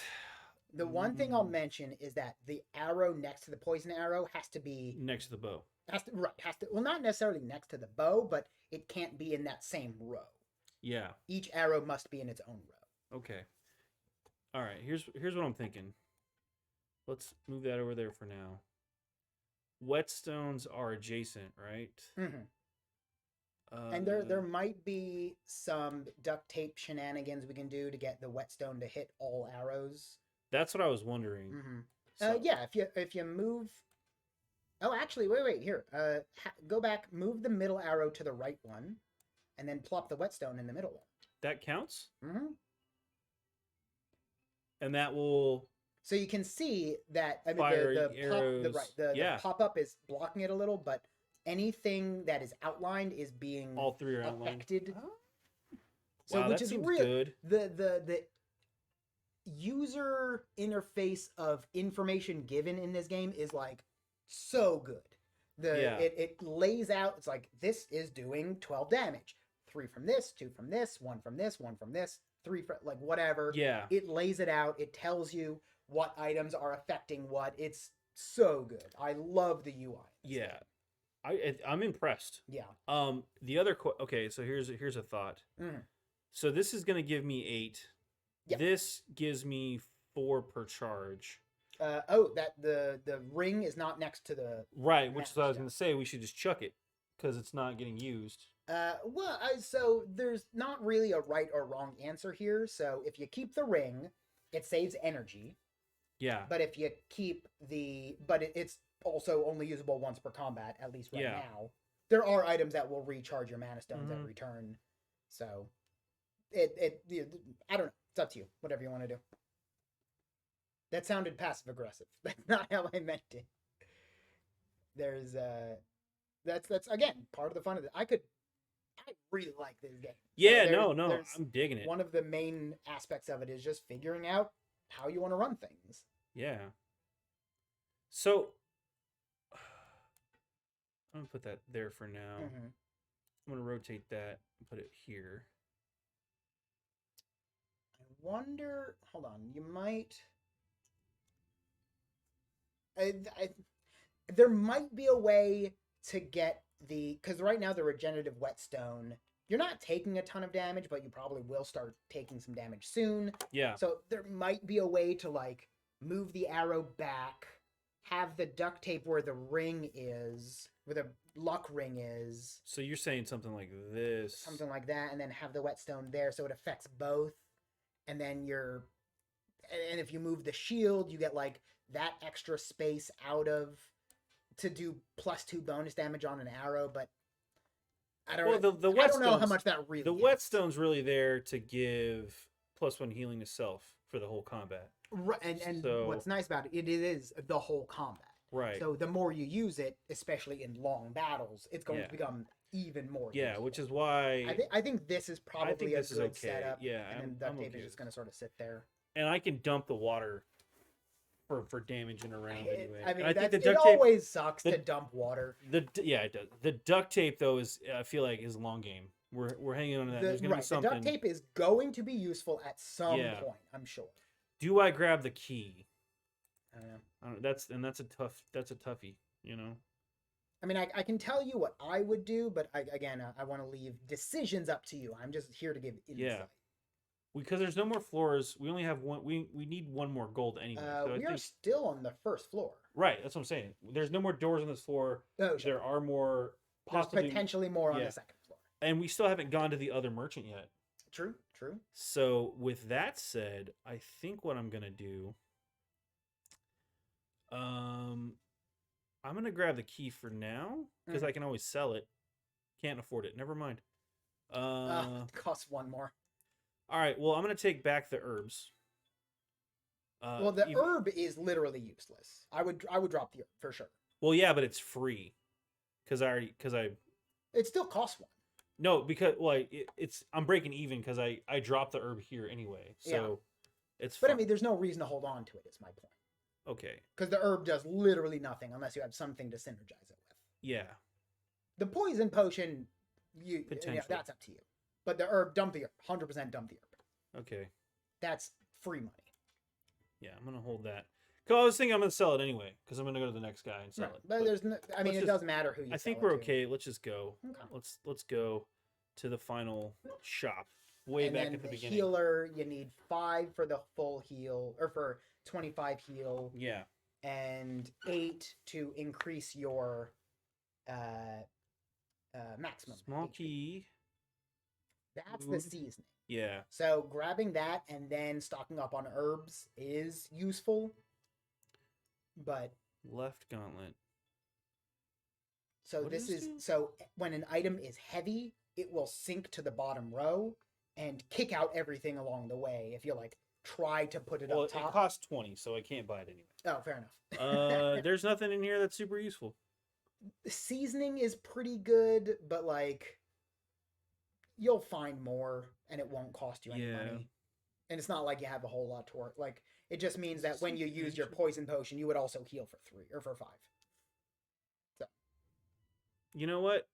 The one thing I'll mention is that the arrow next to the poison arrow has to be next to the bow. Well, not necessarily next to the bow, but it can't be in that same row. Yeah. Each arrow must be in its own row. Okay. All right. Here's what I'm thinking. Let's move that over there for now. Whetstones are adjacent, right? And there might be some duct tape shenanigans we can do to get the whetstone to hit all arrows. That's what I was wondering. So. Yeah, if you move. Oh, actually, wait. Here, go back. Move the middle arrow to the right one, and then plop the whetstone in the middle one. That counts. And that will. So you can see that the pop-up is blocking it a little, but anything that is outlined is being all three are affected. So wow, which that is seems really good. The user interface of information given in this game is like so good. It lays out, it's like this is doing 12 damage. 3 from this, 2 from this, 1 from this, 1 from this, 3 from like whatever. Yeah. It lays it out. It tells you what items are affecting what. It's so good. I love the UI. Yeah. I'm impressed. Yeah. The other okay, so here's a thought. So this is going to give me 8. Yep. This gives me 4 per charge. That the ring is not next to the right, which is what I was going to say. We should just chuck it because it's not getting used. So there's not really a right or wrong answer here. So if you keep the ring, it saves energy. Yeah. But if you keep it's also only usable once per combat, at least right now. There are items that will recharge your mana stones every turn. So I don't know. It's up to you. Whatever you want to do. That sounded passive aggressive. That's not how I meant it. There's that's again part of the fun of it. I really like this game. Yeah, no, I'm digging it. One of the main aspects of it is just figuring out how you want to run things. Yeah. So I'm gonna put that there for now. I'm gonna rotate that and put it here. I wonder. Hold on. You might. There might be a way to get because right now the regenerative whetstone, you're not taking a ton of damage, but you probably will start taking some damage soon. Yeah. So there might be a way to like move the arrow back, have the duct tape where the ring is, where the luck ring is. So you're saying something like this. Something like that, and then have the whetstone there so it affects both. And then and if you move the shield, you get like that extra space out of to do +2 bonus damage on an arrow, but I don't know. I don't know how much that really the whetstone's really there to give +1 healing to self for the whole combat. Right, and so, what's nice about it is the whole combat. Right. So the more you use it, especially in long battles, it's going to become even more useful. Which is why I think this is probably a good setup. Yeah, and then duct tape is just going to sort of sit there. And I can dump the water for damaging around anyway. I mean, I think the duct tape always sucks to dump water. It does. The duct tape though is I feel like is a long game. We're hanging on to that. There's gonna be something. The duct tape is going to be useful at some point, I'm sure. Do I grab the key? I don't know. That's a toughie, you know. I mean, I can tell you what I would do, but I want to leave decisions up to you. I'm just here to give insight. Yeah. Because there's no more floors. We only have one. We need one more gold anyway. So we are still on the first floor. Right. That's what I'm saying. There's no more doors on this floor. Oh, sure. There are more. There's potentially more on the second floor. And we still haven't gone to the other merchant yet. True. So with that said, I think what I'm gonna do. I'm gonna grab the key for now because I can always sell it. Can't afford it. Never mind. It costs 1 more. All right. Well, I'm gonna take back the herbs. Well, the herb is literally useless. I would drop the herb for sure. Well, yeah, but it's free because It still costs 1. No, because I'm breaking even because I dropped the herb here anyway. So it's. But I mean, there's no reason to hold on to it. Is my point. Okay. Because the herb does literally nothing unless you have something to synergize it with. Yeah. The poison potion, potentially that's up to you. But the herb, dump the herb. 100% dump the herb. Okay. That's free money. Yeah, I'm gonna hold that. Cause I was thinking I'm gonna sell it anyway. Cause I'm gonna go to the next guy and sell it. But there's no, I mean, it doesn't matter who you. I think we're okay. Let's just go. Okay. Let's go to the final shop. Way back at the beginning. Healer, you need 5 for the full heal, or for 25 heal. Yeah. And 8 to increase your maximum. Small HP. key. That's the seasoning. Yeah. So grabbing that and then stocking up on herbs is useful. But left gauntlet. So what this is so when an item is heavy, it will sink to the bottom row and kick out everything along the way. If you like try to put it up top. It costs 20, so I can't buy it anyway. Oh, fair enough. There's nothing in here that's super useful. The seasoning is pretty good, but like you'll find more and it won't cost you any money. And it's not like you have a whole lot to work. Like it just means that when you use your poison potion, you would also heal for 3 or for 5. So you know what?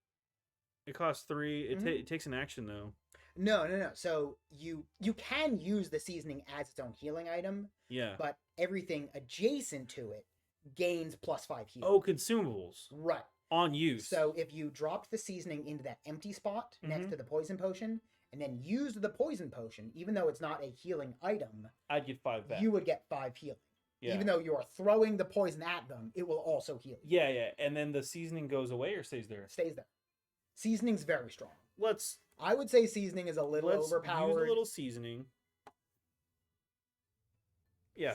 It costs 3. It takes an action though. No. So you can use the seasoning as its own healing item. Yeah. But everything adjacent to it gains +5 heal. Oh, consumables. Right. On use. So if you dropped the seasoning into that empty spot next to the poison potion, and then used the poison potion, even though it's not a healing item, I'd get 5 back. You would get 5 healing. Yeah. Even though you're throwing the poison at them, it will also heal you. Yeah. And then the seasoning goes away or stays there? Stays there. Seasoning's very strong. I would say seasoning is a little overpowered. Use a little seasoning. Yeah.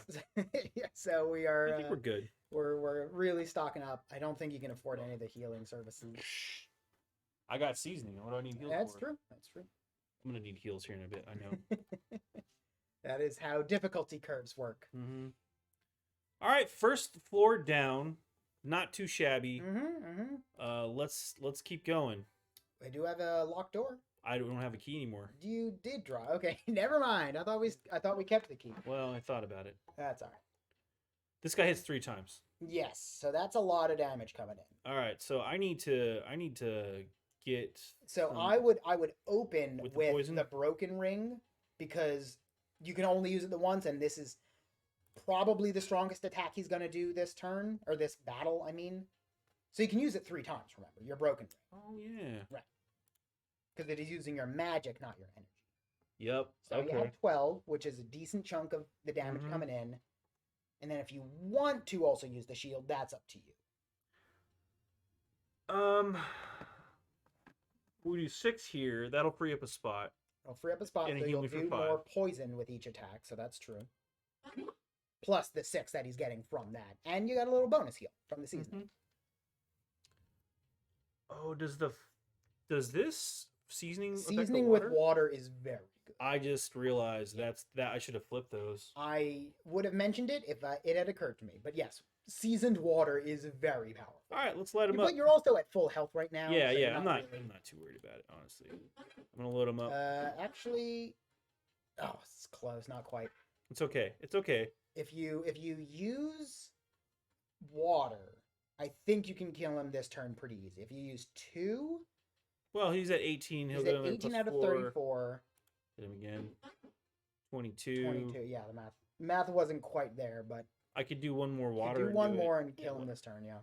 Yeah. So we are. I think we're good. We're really stocking up. I don't think you can afford any of the healing services. I got seasoning. What do I need heals That's for? True. That's true. I'm gonna need heals here in a bit. I know. That is how difficulty curves work. Mm-hmm. All right, first floor down. Not too shabby. Let's keep going. I do have a locked door. I don't have a key anymore. You did draw. Okay, never mind. I thought we kept the key. Well, I thought about it. That's all right. This guy hits 3 times. Yes, so that's a lot of damage coming in. All right, so I need to get. So I would open with the broken ring because you can only use it the once, and this is probably the strongest attack he's going to do this turn or this battle. I mean, so you can use it 3 times. Remember, your broken ring. Oh yeah. Right. Because it is using your magic, not your energy. Yep. So you have 12, which is a decent chunk of the damage coming in. And then if you want to also use the shield, that's up to you. We do 6 here. That'll free up a spot. It'll free up a spot, so you'll do more poison with each attack, so that's true. Plus the 6 that he's getting from that. And you got a little bonus heal from the seasoning. Oh, does this seasoning with water is very good. I just realized that I should have flipped those. I would have mentioned it if it had occurred to me. But yes, seasoned water is very powerful. All right, let's light him up. But you're also at full health right now. Yeah, so I'm not too worried about it, honestly. I'm gonna load him up. Actually, it's close, not quite. It's okay. It's okay. If you use water, I think you can kill him this turn pretty easy. If you use 2, well, he's at 18. He's at 18 out of 34. Hit him again. 22. 22. Yeah, the math wasn't quite there, but I could do one more water. Do one more and kill him this turn. Yeah.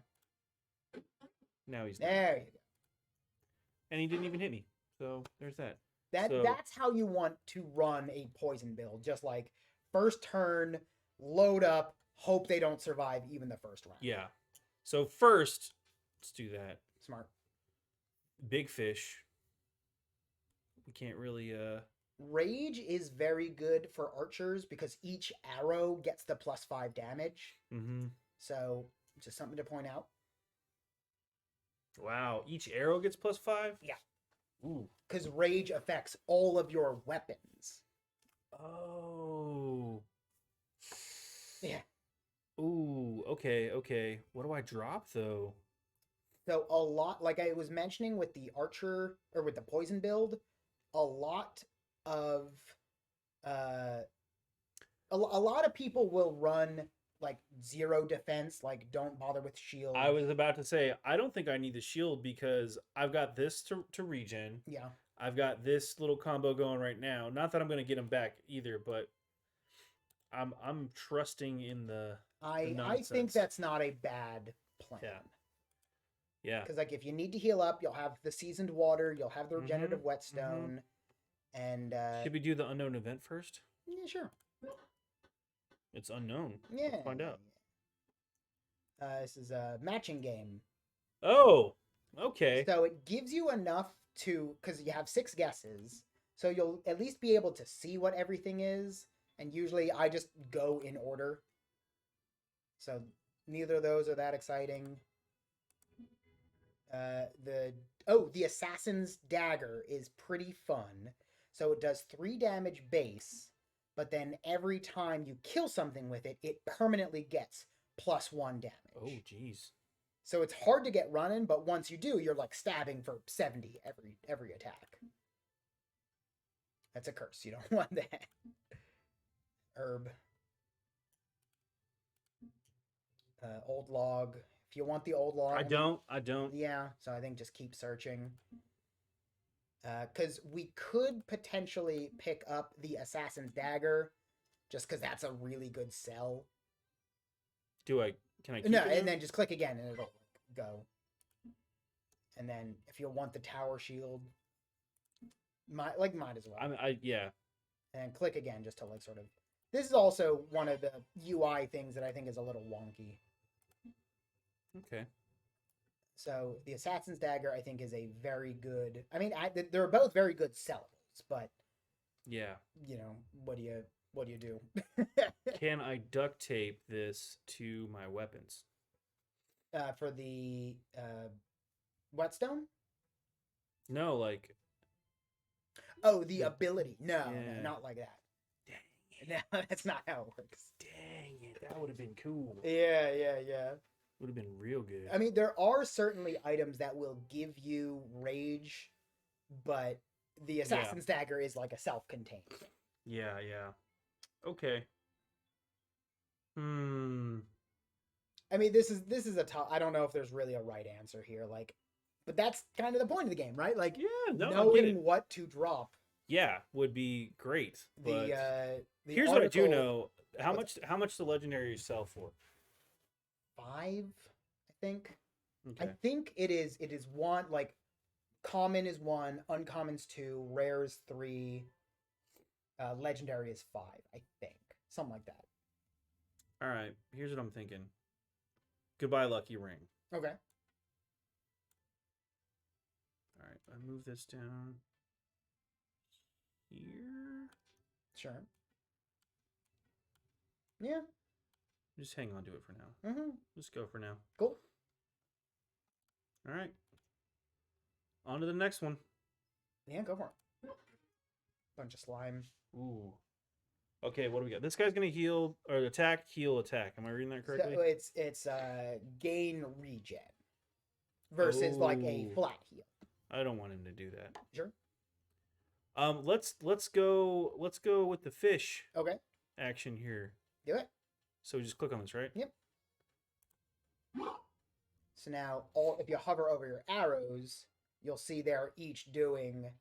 Now he's there. You go. And he didn't even hit me. So there's that. That's how you want to run a poison build. Just like first turn, load up, hope they don't survive even the first round. Yeah. So first, let's do that. Smart. Big fish. We can't really Rage is very good for archers because each arrow gets the +5 damage. So just something to point out. Wow, each arrow gets +5? Yeah. Ooh. Because rage affects all of your weapons. Oh. Yeah. Ooh, okay. What do I drop, though? So a lot, like I was mentioning with the archer, or with the poison build, a lot of people will run like 0 defense, like don't bother with shield. I was about to say, I don't think I need the shield because I've got this to regen. Yeah. I've got this little combo going right now. Not that I'm going to get him back either, but I'm trusting in the I nonsense. think that's not a bad plan. Yeah. Because like if you need to heal up, you'll have the seasoned water, you'll have the regenerative whetstone, and should we do the unknown event first? Yeah, sure. It's unknown. Yeah. Let's find out. This is a matching game. Oh, okay. So it gives you enough to, because you have 6 guesses, so you'll at least be able to see what everything is. And usually I just go in order. So neither of those are that exciting. The Assassin's Dagger is pretty fun. So it does 3 damage base, but then every time you kill something with it, it permanently gets +1 damage. Oh, jeez. So it's hard to get running, but once you do, you're like stabbing for 70 every attack. That's a curse. You don't want that. Herb. Old log. If you want the old log. I don't. Yeah, so I think just keep searching. Because we could potentially pick up the Assassin's Dagger, just because that's a really good sell. Can I keep No, it and then just click again and it'll go. And then if you want the tower shield, might as well. Yeah. And click again just to like sort of. This is also one of the UI things that I think is a little wonky. Okay. So the Assassin's Dagger, I think, is a very good. I mean, they're both very good sellables, but yeah, you know, what do you do? Can I duct tape this to my weapons? For the whetstone? No, like. Oh, the ability. No, not like that. Dang it. No, that's not how it works. Dang it, that would have been cool. Yeah. Would have been real good. I mean, there are certainly items that will give you rage, but the Assassin's Dagger is like a self-contained thing. Yeah. Okay. I mean, this is a tough. I don't know if there's really a right answer here. Like, but that's kind of the point of the game, right? Like, knowing what to drop. Yeah, would be great. But here's article, what I do know: how much the legendaries sell for? 5, I think. Okay. I think it is 1. Like, common is 1, uncommon's 2, rare's 3, legendary is 5. I think something like that. All right. Here's what I'm thinking. Goodbye, lucky ring. Okay. All right. I move this down here. Sure. Yeah. Just hang on to it for now. Just go for now. Cool. All right. On to the next one. Yeah, go for it. Bunch of slime. Ooh. Okay, what do we got? This guy's gonna heal or attack, heal, attack. Am I reading that correctly? So it's gain regen versus like a flat heal. I don't want him to do that. Sure. Let's go with the fish. Okay. Action here. Do it. So we just click on this, right? Yep. So now, if you hover over your arrows, you'll see they're each doing,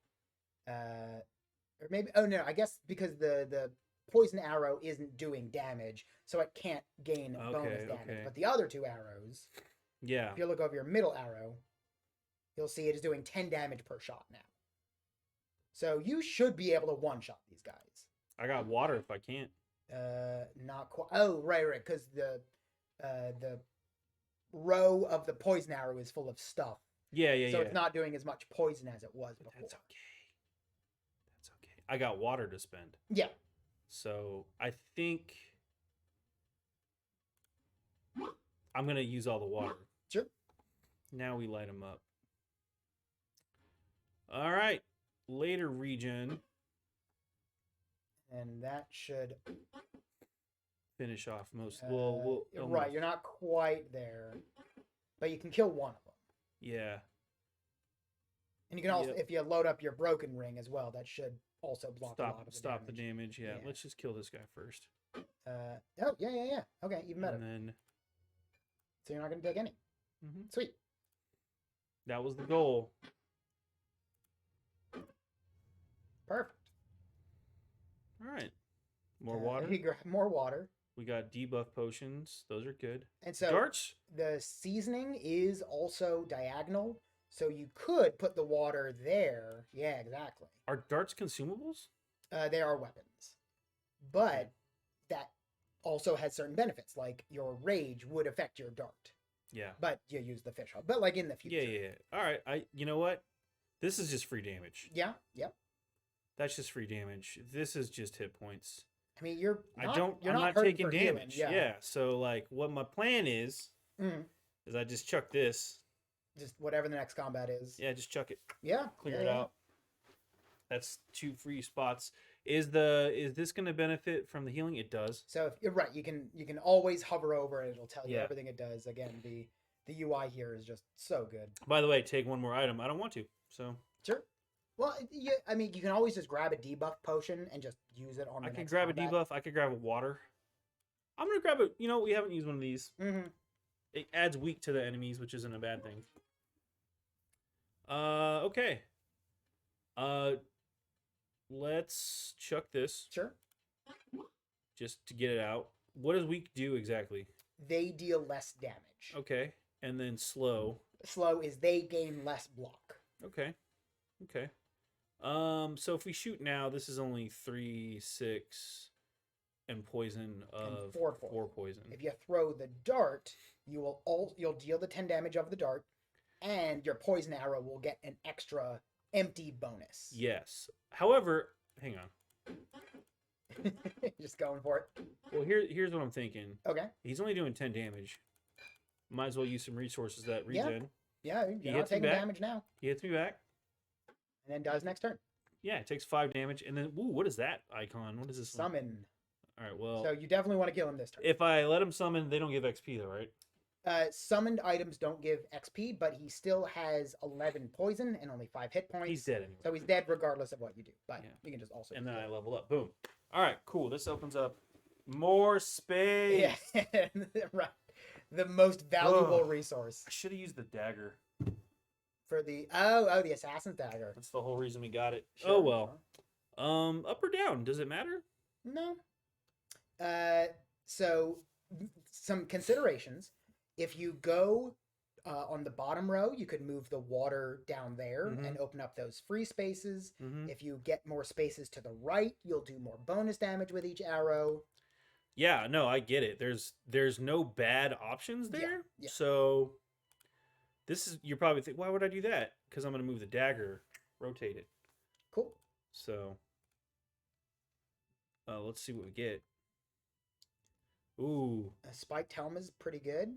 or maybe. Oh no, I guess because the poison arrow isn't doing damage, so it can't gain bonus damage. Okay. But the other 2 arrows, yeah. If you look over your middle arrow, you'll see it is doing 10 damage per shot now. So you should be able to one-shot these guys. I got water if I can't. Not quite. Oh, right, because the row of the poison arrow is full of stuff. Yeah. So it's not doing as much poison as it was before. That's okay. I got water to spend. Yeah. So I think I'm gonna use all the water. Sure. Now we light them up. All right. Later regen. And that should finish off most. Right, you're not quite there, but you can kill one of them. Yeah. And you can also, if you load up your broken ring as well, that should also block a lot of the damage. The damage. Yeah. Let's just kill this guy first. Yeah. Okay, even better. And then. So you're not going to take any. Sweet. That was the goal. Perfect. All right. More water. More water. We got debuff potions. Those are good. And so darts. The seasoning is also diagonal, so you could put the water there. Yeah, exactly. Are darts consumables? They are weapons, but that also has certain benefits. Like your rage would affect your dart. Yeah. But you use the fish. But like in the future. Yeah. All right. You know what? This is just free damage. Yeah. Yep. That's just free damage. This is just hit points. I mean, you're not taking damage. Healing, yeah. So like, what my plan is I just chuck this. Just whatever the next combat is. Yeah, just chuck it. Yeah. Clear it out. That's 2 free spots. Is this going to benefit from the healing? It does. So if you're right, you can always hover over and it'll tell you everything it does. Again, the UI here is just so good. By the way, take one more item. I don't want to. So sure. Well, I mean, you can always just grab a debuff potion and just use it on. I could grab combat. A debuff. I could grab a water. I'm gonna grab it. You know, we haven't used one of these. It adds weak to the enemies, which isn't a bad thing. Okay. Let's chuck this. Sure. Just to get it out. What does weak do exactly? They deal less damage. Okay. And then slow. Slow is they gain less block. Okay. So if we shoot now, this is only 3, 6, and poison of 4 poison. If you throw the dart, you'll deal the 10 damage of the dart, and your poison arrow will get an extra empty bonus. Yes. However, hang on. Just going for it. Well, here's what I'm thinking. Okay. He's only doing 10 damage. Might as well use some resources that regen. Yeah, you're not taking damage now. He hits me back. And then dies next turn. Yeah, it takes 5 damage. And then, what is that icon? What is this? Summon. All right, well. So you definitely want to kill him this turn. If I let him summon, they don't give XP though, right? Summoned items don't give XP, but he still has 11 poison and only 5 hit points. He's dead anyway. So he's dead regardless of what you do. But you can just also. And then I level up. Boom. All right, cool. This opens up more space. Yeah, right. The most valuable resource. I should have used the dagger. For the the assassin's dagger. That's the whole reason we got it. Sure. Oh well. Up or down? Does it matter? No. So some considerations. If you go on the bottom row, you could move the water down there and open up those free spaces. If you get more spaces to the right, you'll do more bonus damage with each arrow. Yeah, no, I get it. There's no bad options there. Yeah. So you're probably thinking, why would I do that? Because I'm going to move the dagger, rotate it. Cool. So let's see what we get. Ooh. A spiked helm is pretty good.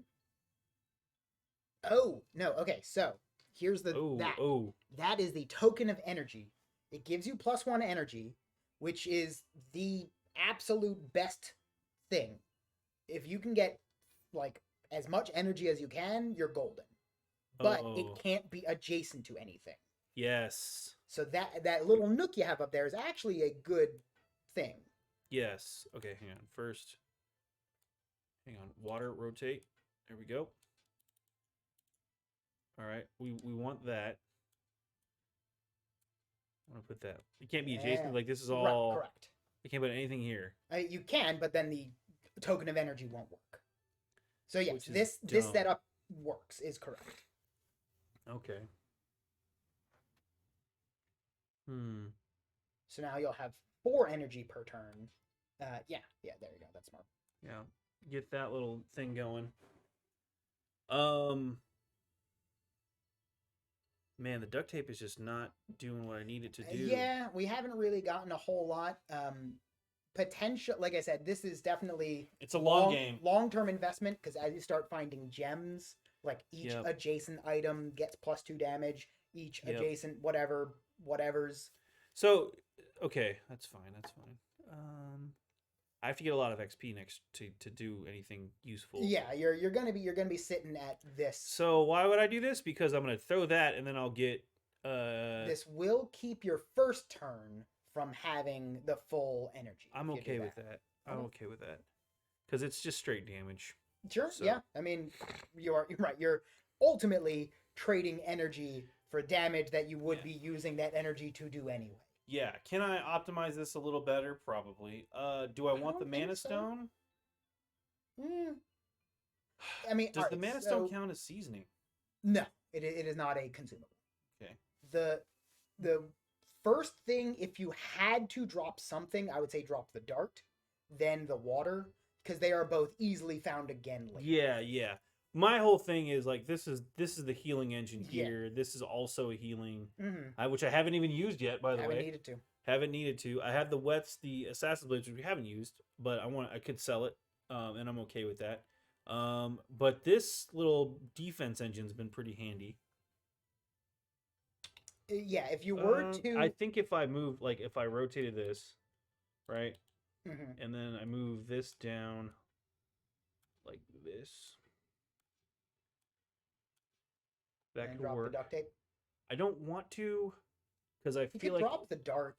Oh, no. Okay, so here's that is the token of energy. It gives you +1 energy, which is the absolute best thing. If you can get like as much energy as you can, you're golden. But it can't be adjacent to anything. Yes. So that little nook you have up there is actually a good thing. Yes. Okay, hang on. First, hang on. Water, rotate. There we go. All right. We want that. I want to put that. It can't be adjacent. Like, this is all... Correct. You can't put anything here. You can, but then the token of energy won't work. So, yes, this setup works, is correct. Okay. So now you'll have 4 energy per turn. Yeah, there you go. That's smart. Yeah, get that little thing going. Man, the duct tape is just not doing what I need it to do. Yeah, we haven't really gotten a whole lot. Potential, like I said, this is definitely it's a long game, long-term investment, because as you start finding gems, like each adjacent item gets +2 damage. Each adjacent whatever's. So, okay, that's fine. I have to get a lot of XP next to do anything useful. Yeah, you're gonna be sitting at this. So why would I do this? Because I'm gonna throw that, and then I'll get. This will keep your first turn from having the full energy. I'm okay with that. I'm okay with that, because it's just straight damage. Sure. So. Yeah. I mean, you're right. You're ultimately trading energy for damage that you would be using that energy to do anyway. Yeah. Can I optimize this a little better? Probably. Do I want the Mana Stone? I mean, does the Mana Stone count as seasoning? No, it is not a consumable. Okay. The first thing, if you had to drop something, I would say drop the dart, then the water, because they are both easily found again later. Yeah, yeah. My whole thing is like this is the healing engine here. Yeah. This is also a healing, which I haven't even used yet. By the way, haven't needed to. I have the Assassin's Blades, which we haven't used, but I could sell it, and I'm okay with that. But this little defense engine's been pretty handy. Yeah, if you were to, I think if I rotated this, right, and then I move this down like this. That could drop work. The duct tape. I don't want to, because I feel like drop the dart.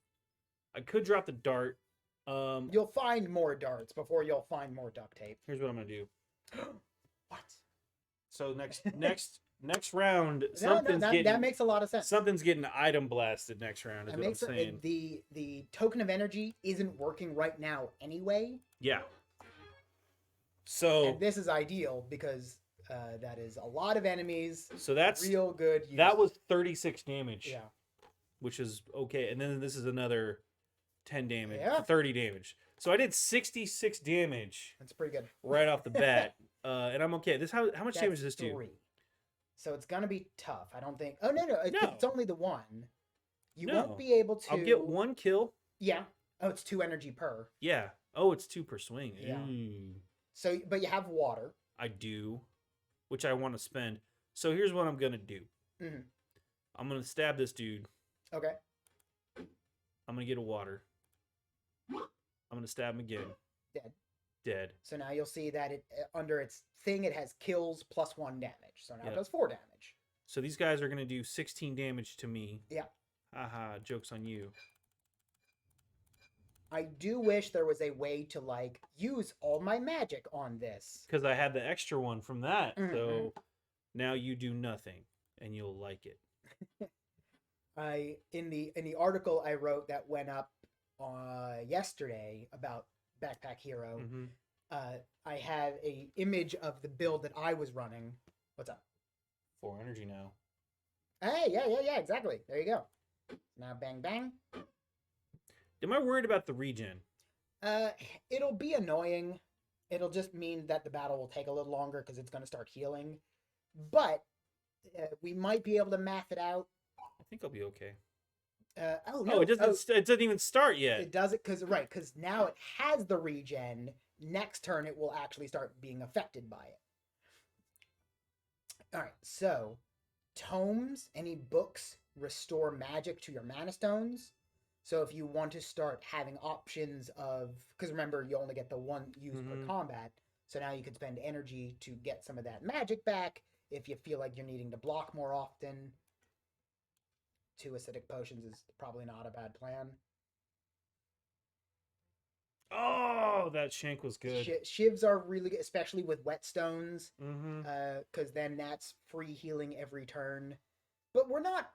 I could drop the dart. You'll find more darts before you'll find more duct tape. Here's what I'm gonna do. What? So next round, that makes a lot of sense. Something's getting item blasted next round. Is what I'm saying. The token of energy isn't working right now anyway. Yeah. So and this is ideal because. That is a lot of enemies. So that's real good. Use. That was 36 damage. Yeah. Which is okay. And then this is another 10 damage. Yeah. 30 damage. So I did 66 damage. That's pretty good. Right off the bat. And I'm okay. How much damage does this do? 3. So it's gonna be tough. I don't think. Oh no. It's only the one. You won't be able to. I'll get 1 kill. Yeah. Oh, it's 2 energy per. Yeah. Oh, it's 2 per swing. Yeah. So, but you have water. I do. Which I want to spend. So here's what I'm gonna do. I'm gonna stab this dude. Okay. I'm gonna get a water. I'm gonna stab him again. Dead. So now you'll see that it under its thing it has kills plus 1 damage. So now it does 4 damage. So these guys are gonna do 16 damage to me. Yeah. Haha, joke's on you. I do wish there was a way to like use all my magic on this. Because I had the extra one from that. So now you do nothing and you'll like it. In the article I wrote that went up yesterday about Backpack Hero, I had a image of the build that I was running. What's up? 4 energy now. Hey, yeah, exactly. There you go. Now bang bang. Am I worried about the regen? It'll be annoying. It'll just mean that the battle will take a little longer because it's going to start healing. But we might be able to math it out. I think I'll be okay. No, it doesn't even start yet. It doesn't because now it has the regen. Next turn it will actually start being affected by it. All right, so tomes, any books restore magic to your mana stones. So if you want to start having options of, because remember you only get the 1 use per combat, so now you can spend energy to get some of that magic back if you feel like you're needing to block more often. 2 acidic potions is probably not a bad plan. Oh, that shank was good. Shivs are really good, especially with whetstones, because then that's free healing every turn. But we're not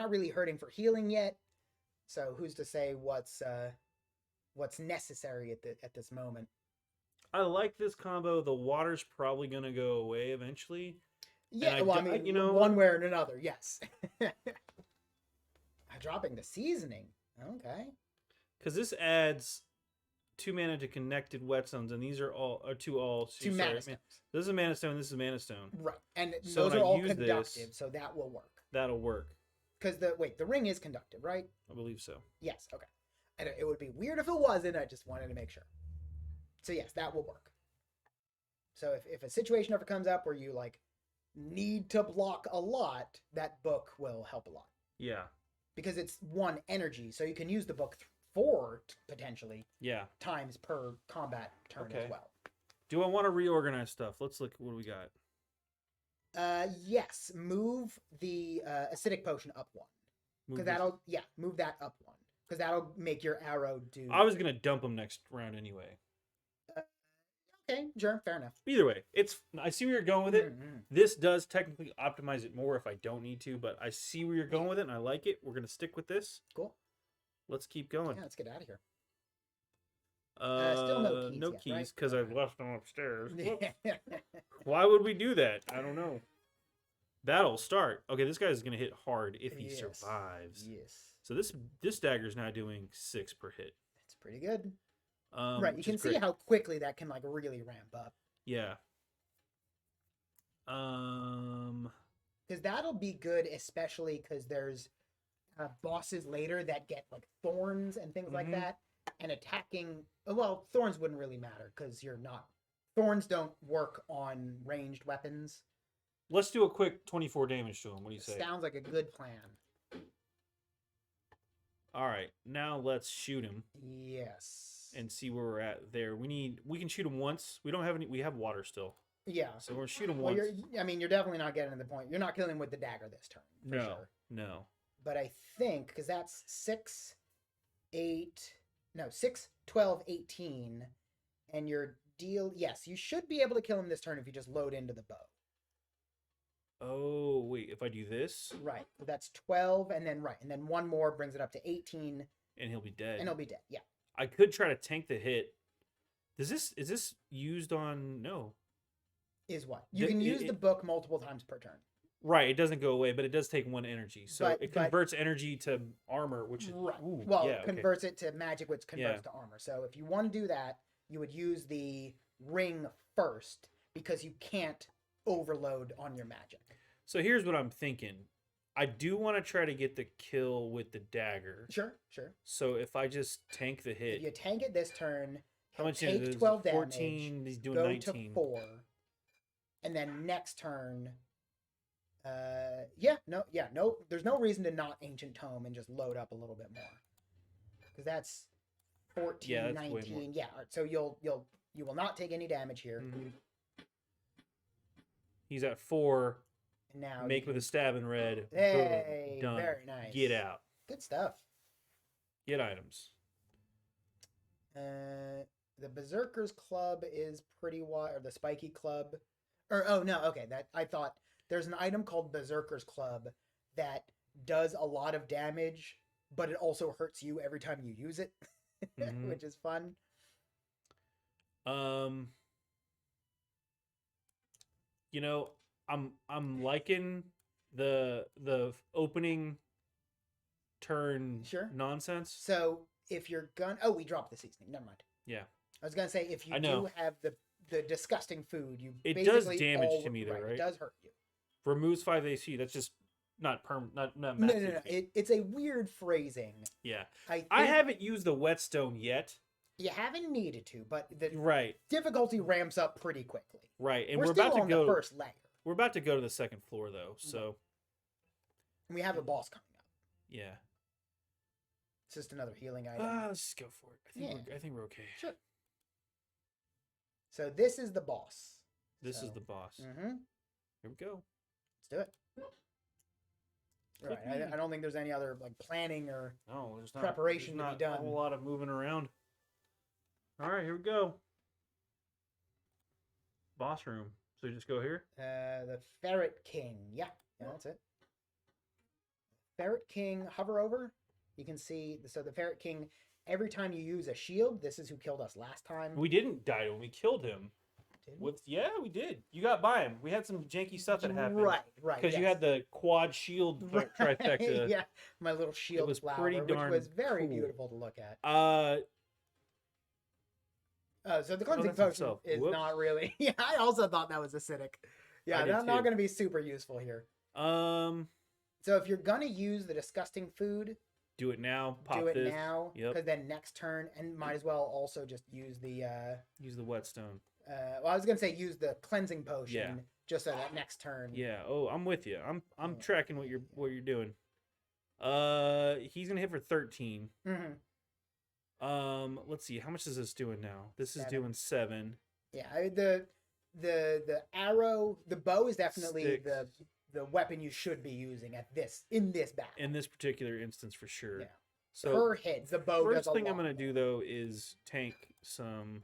really hurting for healing yet. So who's to say what's necessary at this moment? I like this combo. The water's probably gonna go away eventually. Yeah, well, I mean, one way or another, yes. Dropping the seasoning, okay. Because this adds 2 mana to connected whetstones, and these are two mana stones. This is a mana stone. This is a mana stone. Right, and those are all conductive, so that will work. That'll work. Because the ring is conductive, right? I believe so. Yes, okay. And it would be weird if it wasn't. I just wanted to make sure. So yes, that will work. So if a situation ever comes up where you like need to block a lot, that book will help a lot. Yeah. Because it's 1 energy, so you can use the book 4 potentially. Yeah. Times per combat turn as well. Do I want to reorganize stuff? Let's look. What do we got? Yes, move the acidic potion up 1. Because move that up 1. Because that'll make your arrow do. I was gonna dump them next round anyway. Okay, sure, fair enough. Either way, I see where you're going with it. This does technically optimize it more if I don't need to, but I see where you're going with it, and I like it. We're gonna stick with this. Cool. let's keep going. Yeah, let's get out of here. Still no keys, right? because I left them upstairs. Why would we do that? I don't know. That'll start. Okay, this guy's gonna hit hard if he survives. Yes. So this dagger's now doing 6 per hit. That's pretty good. Right, you can see how quickly that can like really ramp up. Yeah. Because that'll be good, especially because there's bosses later that get like thorns and things like that, and attacking. Well, thorns wouldn't really matter because you're not. Thorns don't work on ranged weapons. Let's do a quick 24 damage to him. What do you say? Sounds like a good plan. All right, now let's shoot him. Yes. And see where we're at there. We can shoot him once. We don't have any. We have water still. Yeah. So we're shoot him once. You're definitely not getting to the point. You're not killing him with the dagger this turn. For sure. No. But I think because that's 6, 12, 18, and your deal. Yes, you should be able to kill him this turn if you just load into the bow. Oh, wait, if I do this? Right. That's 12, and then one more brings it up to 18. And he'll be dead. Yeah. I could try to tank the hit. Is this used on... No. Is what? You can use the book multiple times per turn. Right, it doesn't go away, but it does take 1 energy. So it converts energy to armor, which is... Right. Ooh, it converts it to magic, which converts to armor. So if you want to do that, you would use the ring first, because you can't overload on your magic. So here's what I'm thinking. I do want to try to get the kill with the dagger. Sure. So if I just tank the hit... If you tank it this turn, how much take is it? 12 damage, 14, he's doing go 19. to 4, and then next turn... no, there's no reason to not Ancient Tome and just load up a little bit more. Because that's 14, 19. Yeah, so you will not take any damage here. Mm-hmm. He's at 4. And now make with a stab in red. Hey, boom, done. Very nice. Get out. Good stuff. Get items. The Berserker's Club is pretty wide, or the Spiky Club. That I thought there's an item called Berserker's Club that does a lot of damage, but it also hurts you every time you use it, which is fun. I'm liking the opening turn nonsense. So if you're we dropped the seasoning. Never mind. Yeah. I was gonna say if you do have the disgusting food, it does damage to me though, right? It does hurt you. Removes 5 AC. That's just not permanent. Not no. It's a weird phrasing. Yeah. I haven't used the whetstone yet. You haven't needed to, but the difficulty ramps up pretty quickly. Right, and we're about to go the first layer. We're about to go to the second floor though, so we have a boss coming up. Yeah. It's just another healing item. Let's just go for it. I think we're okay. Sure. So this is the boss. This is the boss. Mm-hmm. Here we go. Let's do it. Right. I don't think there's any other planning or preparation to be done. A whole lot of moving around. All right, here we go. Boss room. So you just go here? The Ferret King. Yeah, that's it. Ferret King, hover over. You can see, so the Ferret King, every time you use a shield, this is who killed us last time. We didn't die when we killed him. Did we? Yeah, we did. You got by him. We had some janky stuff that happened. Right. Because you had the quad shield trifecta. Yeah, my little shield flower, which was very beautiful to look at. So the cleansing potion is not really... Yeah, I also thought that was acidic. Yeah, that's not going to be super useful here. So if you're going to use the disgusting food... Do it now. Do it now. Because then next turn, and might as well also just use the... use the whetstone. I was going to say use the cleansing potion, just so that next turn... Yeah, I'm with you. I'm tracking what you're doing. He's going to hit for 13. Mm-hmm. Let's see. How much is this doing now? This is doing 7. Yeah, the arrow, the bow is definitely the weapon you should be using in this battle. In this particular instance, for sure. Yeah. So per hit, the bow. First thing I'm gonna do though is tank some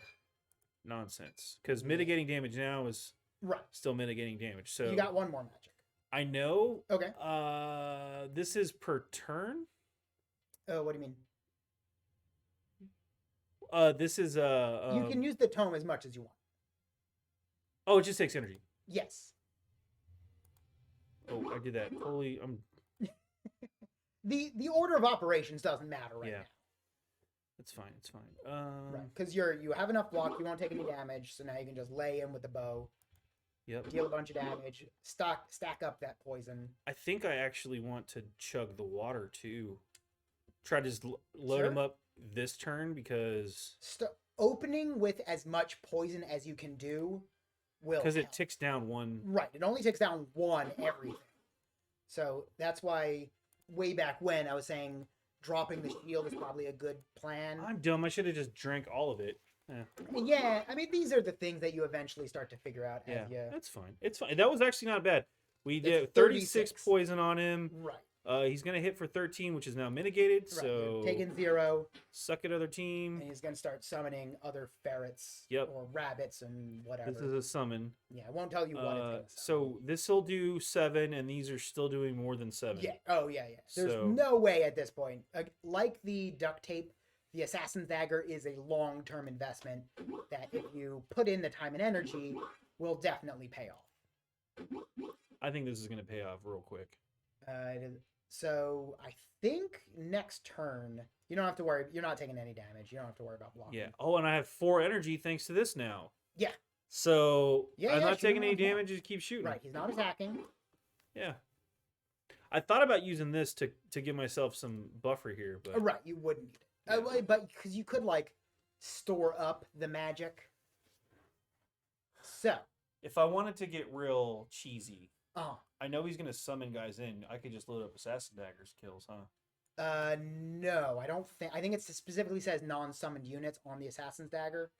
nonsense because mitigating damage now is still mitigating damage. So you got one more magic. I know. Okay. This is per turn. Oh, what do you mean? This is you can use the tome as much as you want. Oh, it just takes energy. Yes. Oh, I did that. Holy, The order of operations doesn't matter right now. It's fine. It's fine. Right, because you have enough block, you won't take any damage, so now you can just lay in with the bow. Yep. Deal a bunch of damage. Stack up that poison. I think I actually want to chug the water too. Try to just load him up this turn because opening with as much poison as you can do will because it ticks down one. Right, it only ticks down one everything. So that's why way back when I was saying dropping the shield is probably a good plan. I'm dumb. I should have just drank all of it. Yeah, I mean, these are the things that you eventually start to figure out. Yeah, that's fine. It's fine. That was actually not bad. We did 36 poison on him. Right. He's going to hit for 13, which is now mitigated. Right. So taking 0. Suck it, other team. And he's going to start summoning other ferrets or rabbits and whatever. This is a summon. Yeah, I won't tell you what it's going to So this will do 7, and these are still doing more than 7. Yeah. Oh, yeah. There's no way at this point. Like the duct tape, the Assassin's Dagger is a long-term investment that if you put in the time and energy, will definitely pay off. I think this is going to pay off real quick. So I think next turn, you don't have to worry. You're not taking any damage. You don't have to worry about blocking. Yeah. Oh, and I have 4 energy thanks to this now. Yeah. So I'm not taking any damage. Just keep shooting. Right. He's not attacking. Yeah. I thought about using this to give myself some buffer here, but right, you wouldn't need it. But because you could like store up the magic. So if I wanted to get real cheesy. I know he's going to summon guys in. I could just load up Assassin Dagger's kills, huh? No, I don't think. I think it specifically says non-summoned units on the Assassin's Dagger.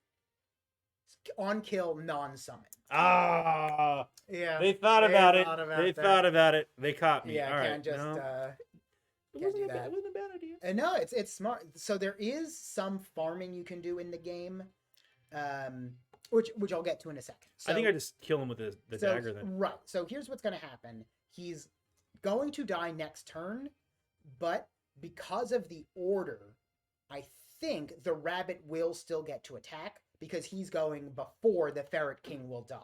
On kill, non-summoned. Ah! Yeah. They thought about it. They thought about it. They caught me. Yeah, all right. Can't just, no. Can't do that. It wasn't a bad idea. No, it's smart. So there is some farming you can do in the game. Which I'll get to in a second. So, I think I just kill him with the dagger then. Right. So here's what's going to happen. He's going to die next turn, but because of the order, I think the rabbit will still get to attack because he's going before the Ferret King will die.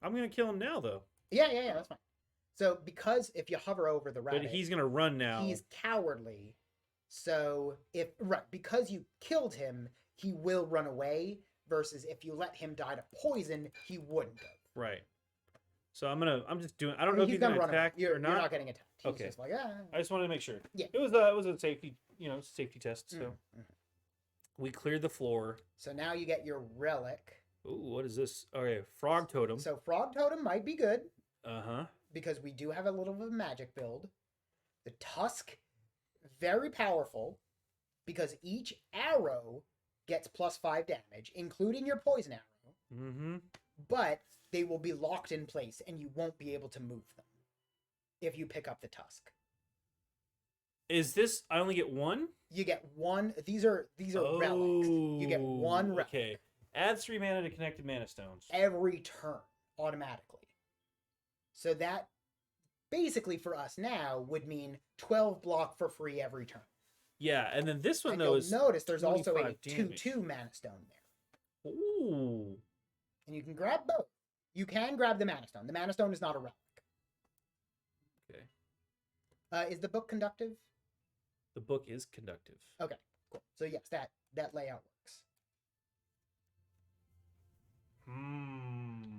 I'm going to kill him now, though. Yeah, that's fine. So because if you hover over the rabbit... But he's going to run now. He's cowardly. So because you killed him, he will run away. Versus if you let him die to poison, he wouldn't have. Right. So I'm just doing. I don't know if he's gonna attack or not. You're not getting attacked. He's okay. Just like, I just wanted to make sure. Yeah. It was a safety, safety test. So we cleared the floor. So now you get your relic. Ooh, what is this? Okay, frog totem. So frog totem might be good. Uh-huh. Because we do have a little bit of magic build. The tusk, very powerful, because each arrow gets +5 damage, including your poison arrow. Mm-hmm. But they will be locked in place, and you won't be able to move them if you pick up the tusk. Is this? I only get one. You get one. These are relics. You get one relic. Okay. Add 3 mana to connected mana stones every turn automatically. So that basically for us now would mean 12 block for free every turn. Yeah, and then this one and though is notice there's also a damage. 2/2 mana stone there. Ooh. And you can grab both. You can grab the mana stone. The mana stone is not a relic. Okay. Is the book conductive? The book is conductive. Okay, cool. So yes, that layout works.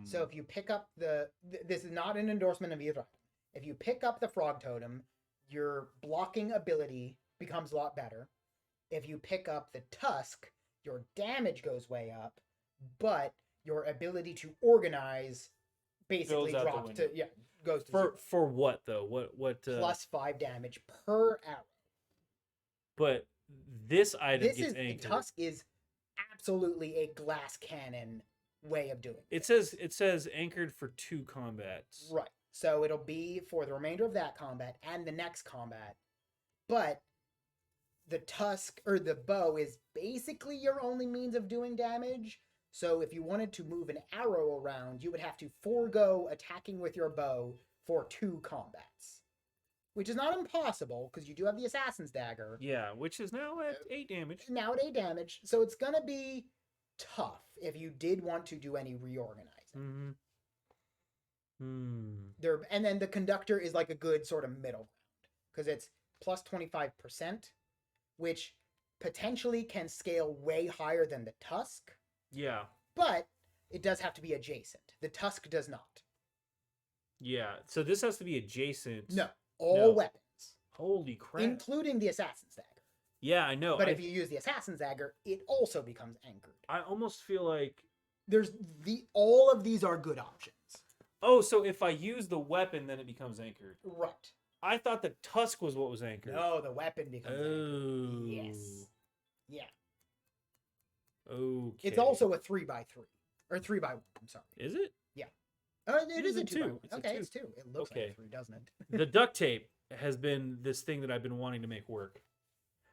So if you pick up this is not an endorsement of either item. If you pick up the frog totem, your blocking ability becomes a lot better. If you pick up the tusk, your damage goes way up, but your ability to organize basically drops to goes to for what though? What +5 damage per arrow. But this item gets anchored. The tusk is absolutely a glass cannon way of doing it. It says anchored for 2 combats. Right. So it'll be for the remainder of that combat and the next combat. But the tusk or the bow is basically your only means of doing damage. So if you wanted to move an arrow around, you would have to forego attacking with your bow for 2 combats. which is not impossible because you do have the Assassin's Dagger. Yeah, which is now at 8 damage. Now at 8 damage, so it's gonna be tough if you did want to do any reorganizing. There, and then the Conductor is like a good sort of middle ground because it's plus 25%, which potentially can scale way higher than the Tusk. Yeah. But it does have to be adjacent. The Tusk does not. Yeah, so this has to be adjacent. No, all weapons. Holy crap. Including the Assassin's Dagger. Yeah, I know. But if you use the Assassin's Dagger, it also becomes anchored. I almost feel like... all of these are good options. Oh, so if I use the weapon, then it becomes anchored. Right. I thought the Tusk was what was anchored. No, the weapon becomes anchored. Yes. Yeah. Okay. It's also a 3x3. Or 3x1, I'm sorry. Is it? Yeah. It is a 2x1. Okay, it's 2. It looks like a 3, doesn't it? The duct tape has been this thing that I've been wanting to make work.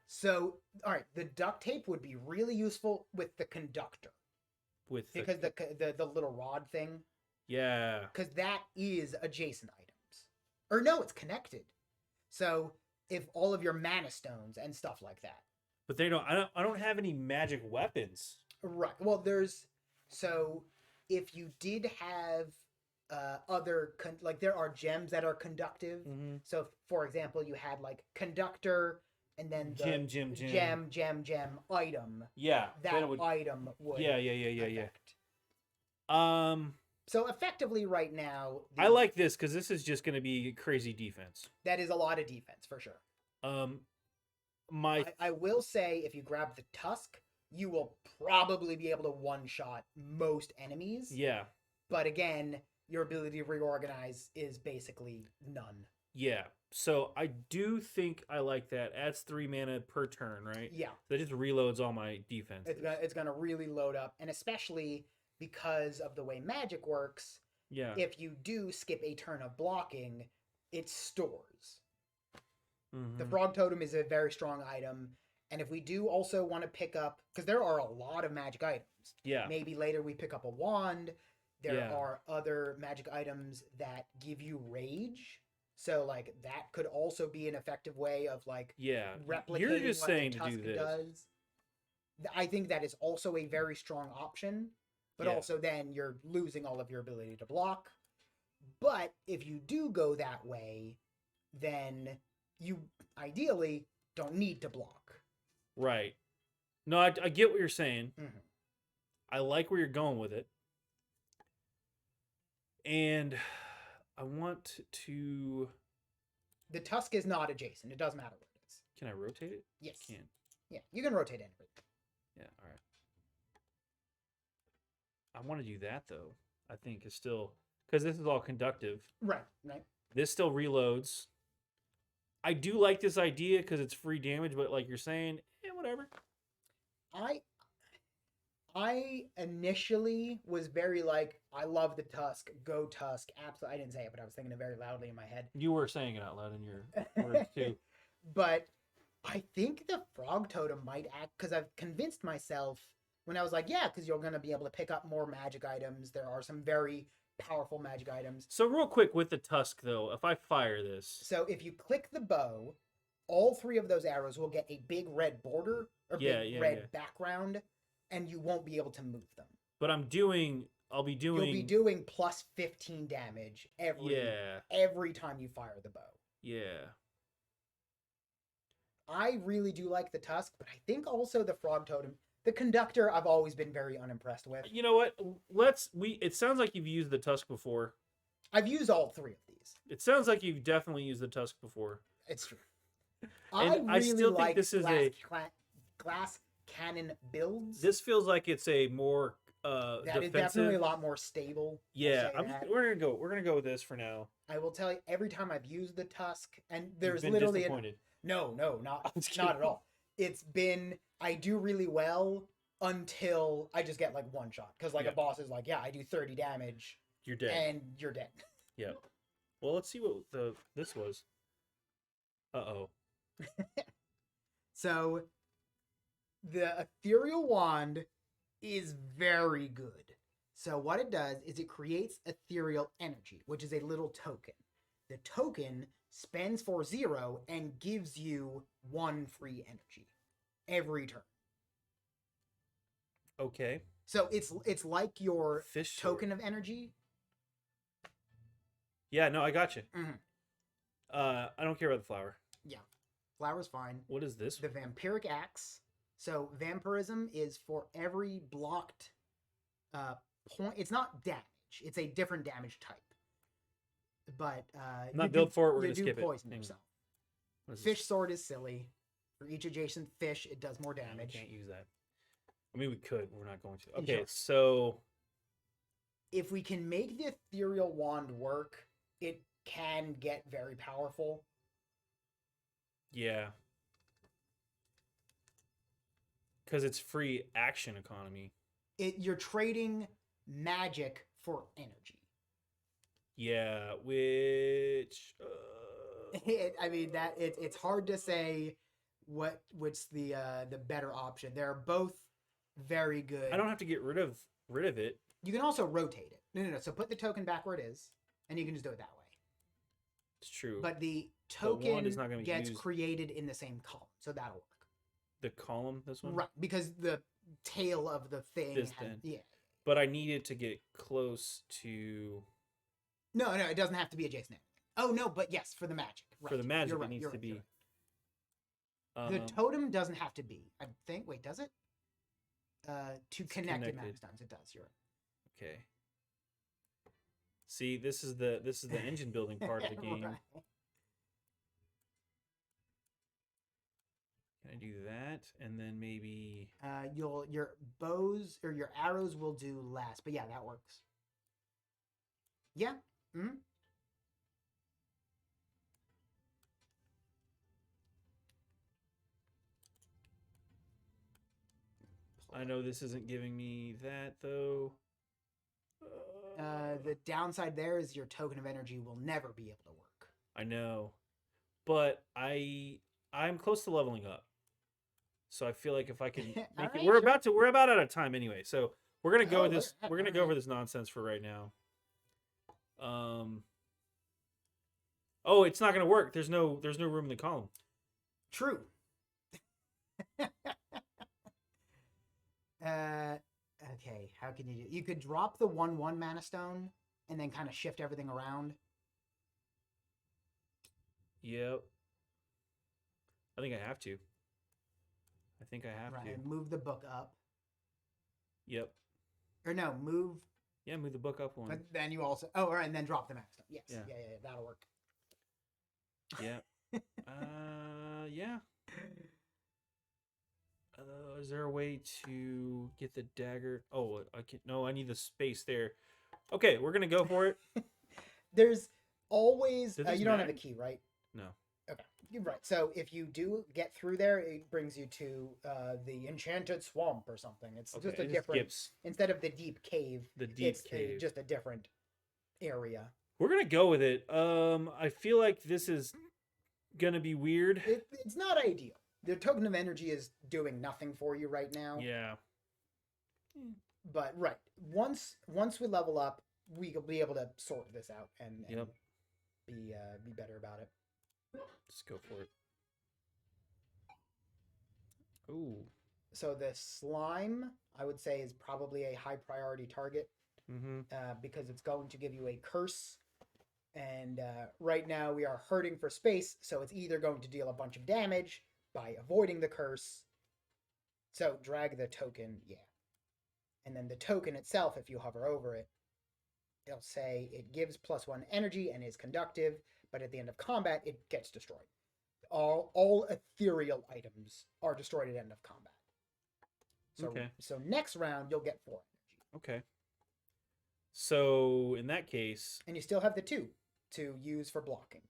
So, all right, the duct tape would be really useful with the Conductor. Because the little rod thing. Yeah. Because that is adjacent items. Or no, it's connected. So if all of your mana stones and stuff like that. But they don't. I don't have any magic weapons. Right. Well, so if you did have there are gems that are conductive. So for example, you had like Conductor. And then the gem item. Yeah. That item would. Yeah. So effectively right now. I like this because this is just going to be crazy defense. That is a lot of defense for sure. I will say if you grab the Tusk, you will probably be able to one-shot most enemies. Yeah. But again, your ability to reorganize is basically none. Yeah. So I do think I like that. Adds 3 mana per turn, right? Yeah. That just reloads all my defense. It's gonna really load up, and especially because of the way magic works. Yeah. If you do skip a turn of blocking, it stores. The Frog Totem is a very strong item, and if we do also want to pick up, because there are a lot of magic items. Yeah. Maybe later we pick up a wand. There are other magic items that give you rage. So, like, that could also be an effective way of, like, replicating You're just what saying the to Tusk do this. does. I think that is also a very strong option, but also then you're losing all of your ability to block. But if you do go that way, then you ideally don't need to block. Right. No, I get what you're saying. I like where you're going with it. And... I want to... The Tusk is not adjacent. It doesn't matter where it is. Can I rotate it? Yes. I can. Yeah, you can rotate it. Yeah, all right. I want to do that, though. I think it's still... Because this is all conductive. Right. This still reloads. I do like this idea because it's free damage, but like you're saying, whatever. I initially was very like, I love the Tusk, go Tusk. Absolutely, I didn't say it, but I was thinking it very loudly in my head. You were saying it out loud in your words too. But I think the Frog Totem might act, because I've convinced myself when I was like, yeah, because you're going to be able to pick up more magic items. There are some very powerful magic items. So real quick with the Tusk, though, if I fire this. So if you click the bow, all 3 of those arrows will get a big red border or red background. And you won't be able to move them. But You'll be doing plus 15 damage every time you fire the bow. Yeah. I really do like the Tusk, but I think also the Frog Totem. The Conductor, I've always been very unimpressed with. You know what? It sounds like you've used the Tusk before. I've used all 3 of these. It sounds like you've definitely used the Tusk before. It's true. I still think this is glass cannon builds. This feels like it's a more that defensive. is definitely a lot more stable. Yeah, we're gonna go with this for now. I will tell you, every time I've used the Tusk, and there's You've been literally disappointed. No, not at all. It's been, I do really well until I just get like one shot, because like a boss is like, yeah, I do 30 damage. You're dead, and you're dead. Yeah. Well, let's see what this was. So. The Ethereal Wand is very good. So what it does is it creates ethereal energy, which is a little token. The token spends for 0 and gives you 1 free energy every turn. Okay. So it's like your Fish token sword. of energy. Yeah, no, I got you. Mm-hmm. I don't care about the flower. Yeah, flower's fine. What is this? The Vampiric Axe. So vampirism is for every blocked point. It's not damage. It's a different damage type. But I'm not built for it. We're gonna skip poison it. yourself. Fish sword is silly. For each adjacent fish, it does more damage. We can't use that. I mean, we could. We're not going to. Okay, Sure. so if we can make the Ethereal Wand work, it can get very powerful. Yeah. Because it's free action economy. You're trading magic for energy. Yeah, which I mean it's hard to say what's the better option. They're both very good. I don't have to get rid of it. You can also rotate it. No. So put the token back where it is, and you can just do it that way. It's true. But the token is not gonna gets use... created in the same column, so that'll work. The column, this one? Right, because the tail of the thing yeah. But I needed to get close to... No, it doesn't have to be adjacent. Oh, no, but yes, for the magic. Right. For the magic, it needs to be... The totem doesn't have to be, I think. Wait, does it? To connect it magic times, it does. You're right. Okay. See, this is the engine building part of the game. Right. Can I do that? And then maybe your bows or your arrows will do less, but yeah, that works. Yeah. Mm-hmm. I know this isn't giving me that though. The downside there is your token of energy will never be able to work. I know, but I'm close to leveling up, so I feel like if I can make it, right, we're about out of time anyway. So we're gonna go with this. We're gonna go over this nonsense for right now. Oh, it's not gonna work. There's no room in the column. True. Okay, how can you do? You could drop the 1/1 mana stone and then kind of shift everything around. Yep. I think I have to. Right, and move the book up. Yep. Or no, move. Yeah, move the book up one. But then you also... Oh, all right, and then drop the mana stone. Yes. Yeah, that'll work. Yeah. Yeah. Is there a way to get the dagger? Oh, I can. No, I need the space there. Okay, we're gonna go for it. There's always you don't have a key, right? No. Okay, you're right. So if you do get through there, it brings you to the enchanted swamp or something. It's just a different instead of the deep cave. The deep cave. Just a different area. We're gonna go with it. I feel like this is gonna be weird. It's not ideal. The token of energy is doing nothing for you right now. Yeah. But right, once we level up, we'll be able to sort this out and be better about it. Just go for it. Ooh. So the slime, I would say, is probably a high priority target because it's going to give you a curse. And right now we are hurting for space, so it's either going to deal a bunch of damage by avoiding the curse. So drag the token, yeah. And then the token itself, if you hover over it, it'll say it gives +1 energy and is conductive, but at the end of combat, it gets destroyed. All ethereal items are destroyed at the end of combat. So, so next round, you'll get 4 energy. Okay. So in that case... And you still have the 2 to use for blocking.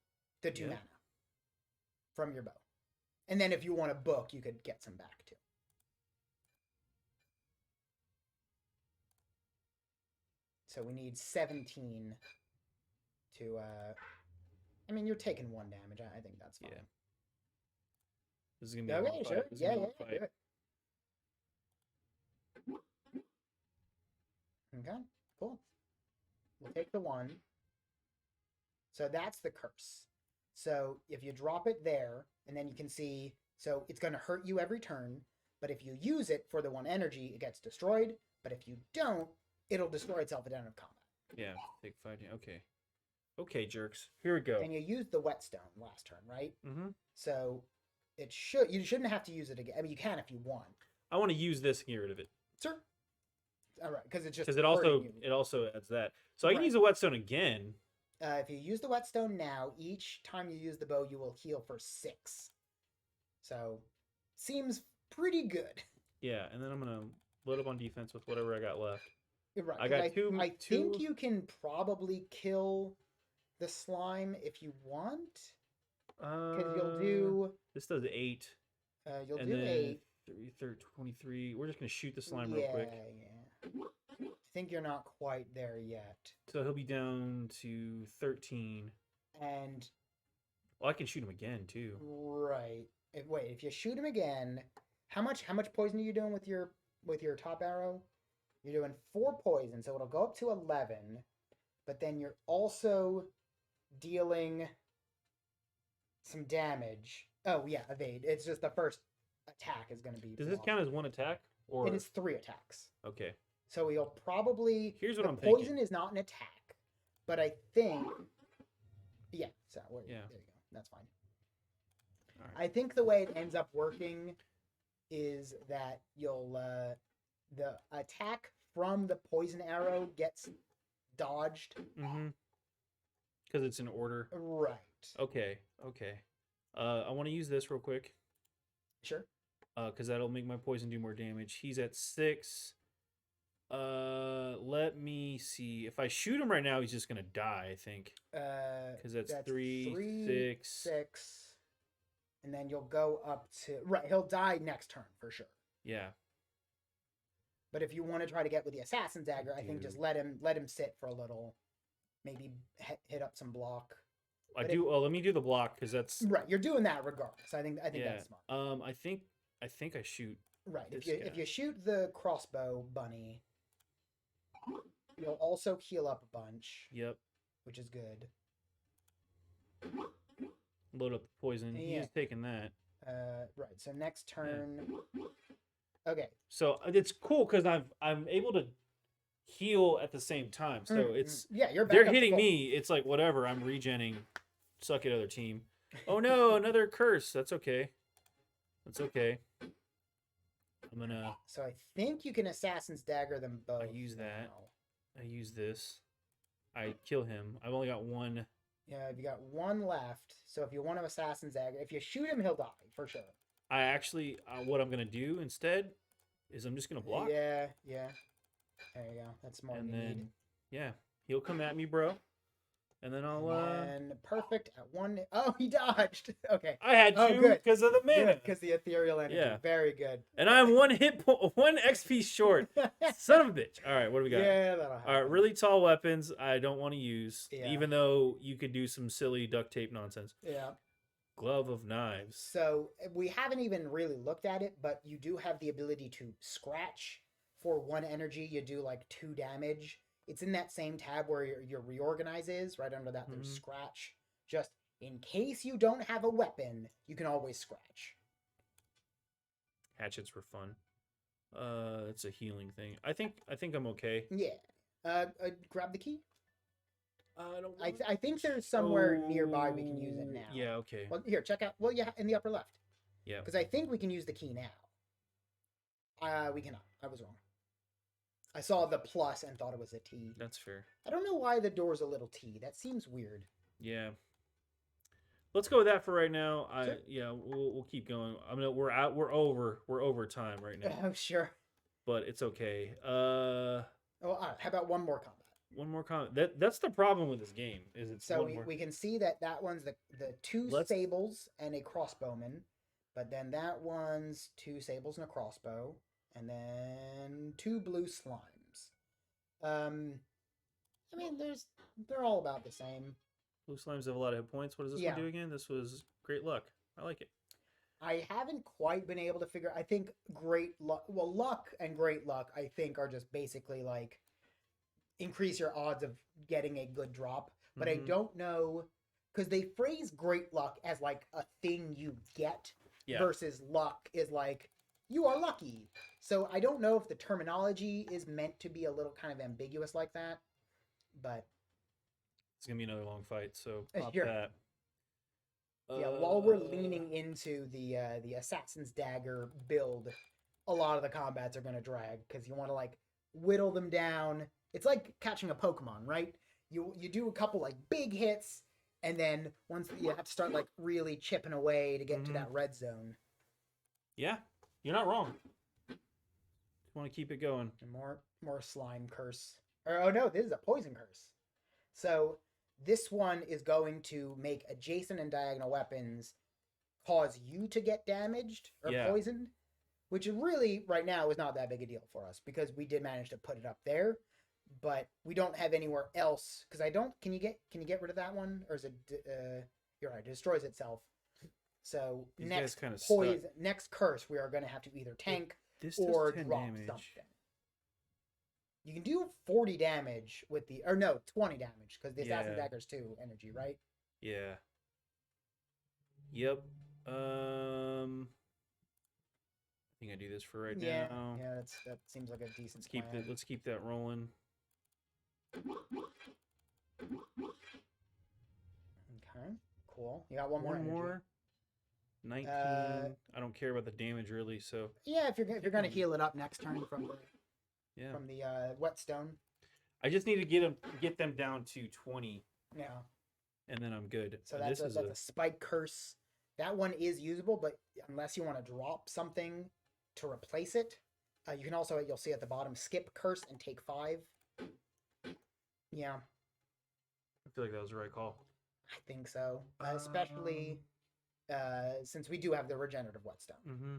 The 2 mana from your bow. And then if you want a book, you could get some back too. So we need 17 to... I mean, you're taking 1 damage. I think that's fine. Yeah. This is going to be a long fight. Yeah, do it. Okay, cool. We'll take the 1. So that's the curse. So if you drop it there, and then you can see, so it's going to hurt you every turn, but if you use it for the 1 energy, it gets destroyed, but if you don't, it'll destroy itself at the end of combat. Yeah, take 5 damage. Okay. Okay, jerks. Here we go. And you used the whetstone last turn, right? Mm-hmm. So you shouldn't have to use it again. I mean, you can if you want. I want to use this and get rid of it. Sure. All right, because it's just because it also adds that. So I can use the whetstone again. If you use the whetstone now, each time you use the bow, you will heal for 6. So seems pretty good. Yeah, and then I'm gonna load up on defense with whatever I got left. Right. I got two. I think you can probably kill the slime if you want. Because you'll do. This does 8. You'll do 8. 23. We're just gonna shoot the slime real quick. Yeah. I think you're not quite there yet. So he'll be down to 13. And. Well, I can shoot him again too. Right. If you shoot him again, how much poison are you doing with your top arrow? You're doing 4 poison, so it'll go up to 11. But then you're also dealing some damage. Oh yeah, evade. It's just the first attack is going to be. Does this count as 1 attack? Or it is 3 attacks. Okay. So he'll probably. Here's what I'm thinking. Poison thinking. is not an attack, but I think. Yeah. So there you go. That's fine. All right. I think the way it ends up working is that you'll the attack from the poison arrow gets dodged. Mm-hmm. Because it's in order. Right. Okay. I want to use this real quick. Sure. Because that'll make my poison do more damage. He's at 6. Let me see. If I shoot him right now, he's just gonna die, I think. Because that's 3, 6. And then you'll go up to... Right, he'll die next turn, for sure. Yeah. But if you want to try to get with the Assassin's Dagger, I think just let him sit for a little. Maybe hit up some block. Let me do the block, because that's... Right, you're doing that regardless. I think that's smart. I think I shoot... Right, if you shoot the crossbow bunny, you'll also heal up a bunch. Yep. Which is good. Load up the poison. Yeah. He's taking that. Right. So next turn. Yeah. Okay. So it's cool because I'm able to heal at the same time. So it's they're hitting me. It's like whatever. I'm regenning. Suck it, other team. Oh no, another curse. That's okay. I'm gonna. So I think you can Assassin's Dagger them both. I use that. I use this. I kill him. I've only got 1. Yeah, you got 1 left. So if you want to Assassin's Dagger, if you shoot him, he'll die for sure. I actually, what I'm gonna do instead is I'm just gonna block. Yeah. There you go. That's more than you need. Yeah, he'll come at me, bro. And then I'll. And perfect at 1. Oh, he dodged. Okay. I had 2 because of the mana. Because the ethereal energy. Yeah. Very good. And I'm 1 XP short. Son of a bitch. All right, what do we got? Yeah, that'll happen. All right, really tall weapons I don't want to use, even though you could do some silly duct tape nonsense. Yeah. Glove of Knives. So we haven't even really looked at it, but you do have the ability to scratch. For 1 energy, you do like 2 damage. It's in that same tab where your reorganize is. Right under that, there's scratch. Just in case you don't have a weapon, you can always scratch. Hatchets were fun. It's a healing thing. I think I'm okay. Yeah. Grab the key. I think there's somewhere nearby we can use it now. Yeah. Okay. Well, here, check out. Well, yeah, in the upper left. Yeah. Because I think we can use the key now. We cannot. I was wrong. I saw the plus and thought it was a T. That's fair. I don't know why the door's a little T. That seems weird. Yeah. Let's go with that for right now. Sure. Yeah, we'll keep going. I mean, we're over time right now. Oh, sure. But it's okay. All right. How about one more combat? One more combat. That's the problem with this game. Is it's so we can see that one's the 2 sables and a crossbowman, but then that one's 2 sables and a crossbow. And then 2 blue slimes. I mean, they're all about the same. Blue slimes have a lot of hit points. What does this one do again? This was great luck. I like it. I haven't quite been able to figure. I think great luck. Well, luck and great luck, I think, are just basically like increase your odds of getting a good drop. but I don't know because they phrase great luck as like a thing you get versus luck is like you are lucky. So I don't know if the terminology is meant to be a little kind of ambiguous like that, but it's gonna be another long fight. So pop that. Yeah, while we're leaning into the Assassin's Dagger build, a lot of the combats are gonna drag because you want to like whittle them down. It's like catching a Pokemon, right? You do a couple like big hits, and then once you have to start like really chipping away to get to that red zone. Yeah, you're not wrong. Want to keep it going. And more slime curse. Or oh no, this is a poison curse. So this one is going to make adjacent and diagonal weapons cause you to get damaged or poisoned, which really right now is not that big a deal for us because we did manage to put it up there, but we don't have anywhere else because I don't. Can you get rid of that one, or is it? You're right. It destroys itself. So These next poison, next curse, we are going to have to either tank or drop something. You can do 40 damage with the, or no, 20 damage because the Assassin Dagger's 2 energy, right? Yeah. Yep. I think I do this for right now. Yeah, that seems like a decent. Let's keep that rolling. Okay, cool. You got one more. 19. I don't care about the damage really. So yeah, if you're gonna heal it up next turn from the whetstone. I just need to get them down to 20. Yeah. And then I'm good. So that's a spike curse. That one is usable, but unless you want to drop something to replace it, you can also, you'll see at the bottom, skip curse and take 5. Yeah. I feel like that was the right call. I think so. Especially since we do have the regenerative whetstone. Mm-hmm.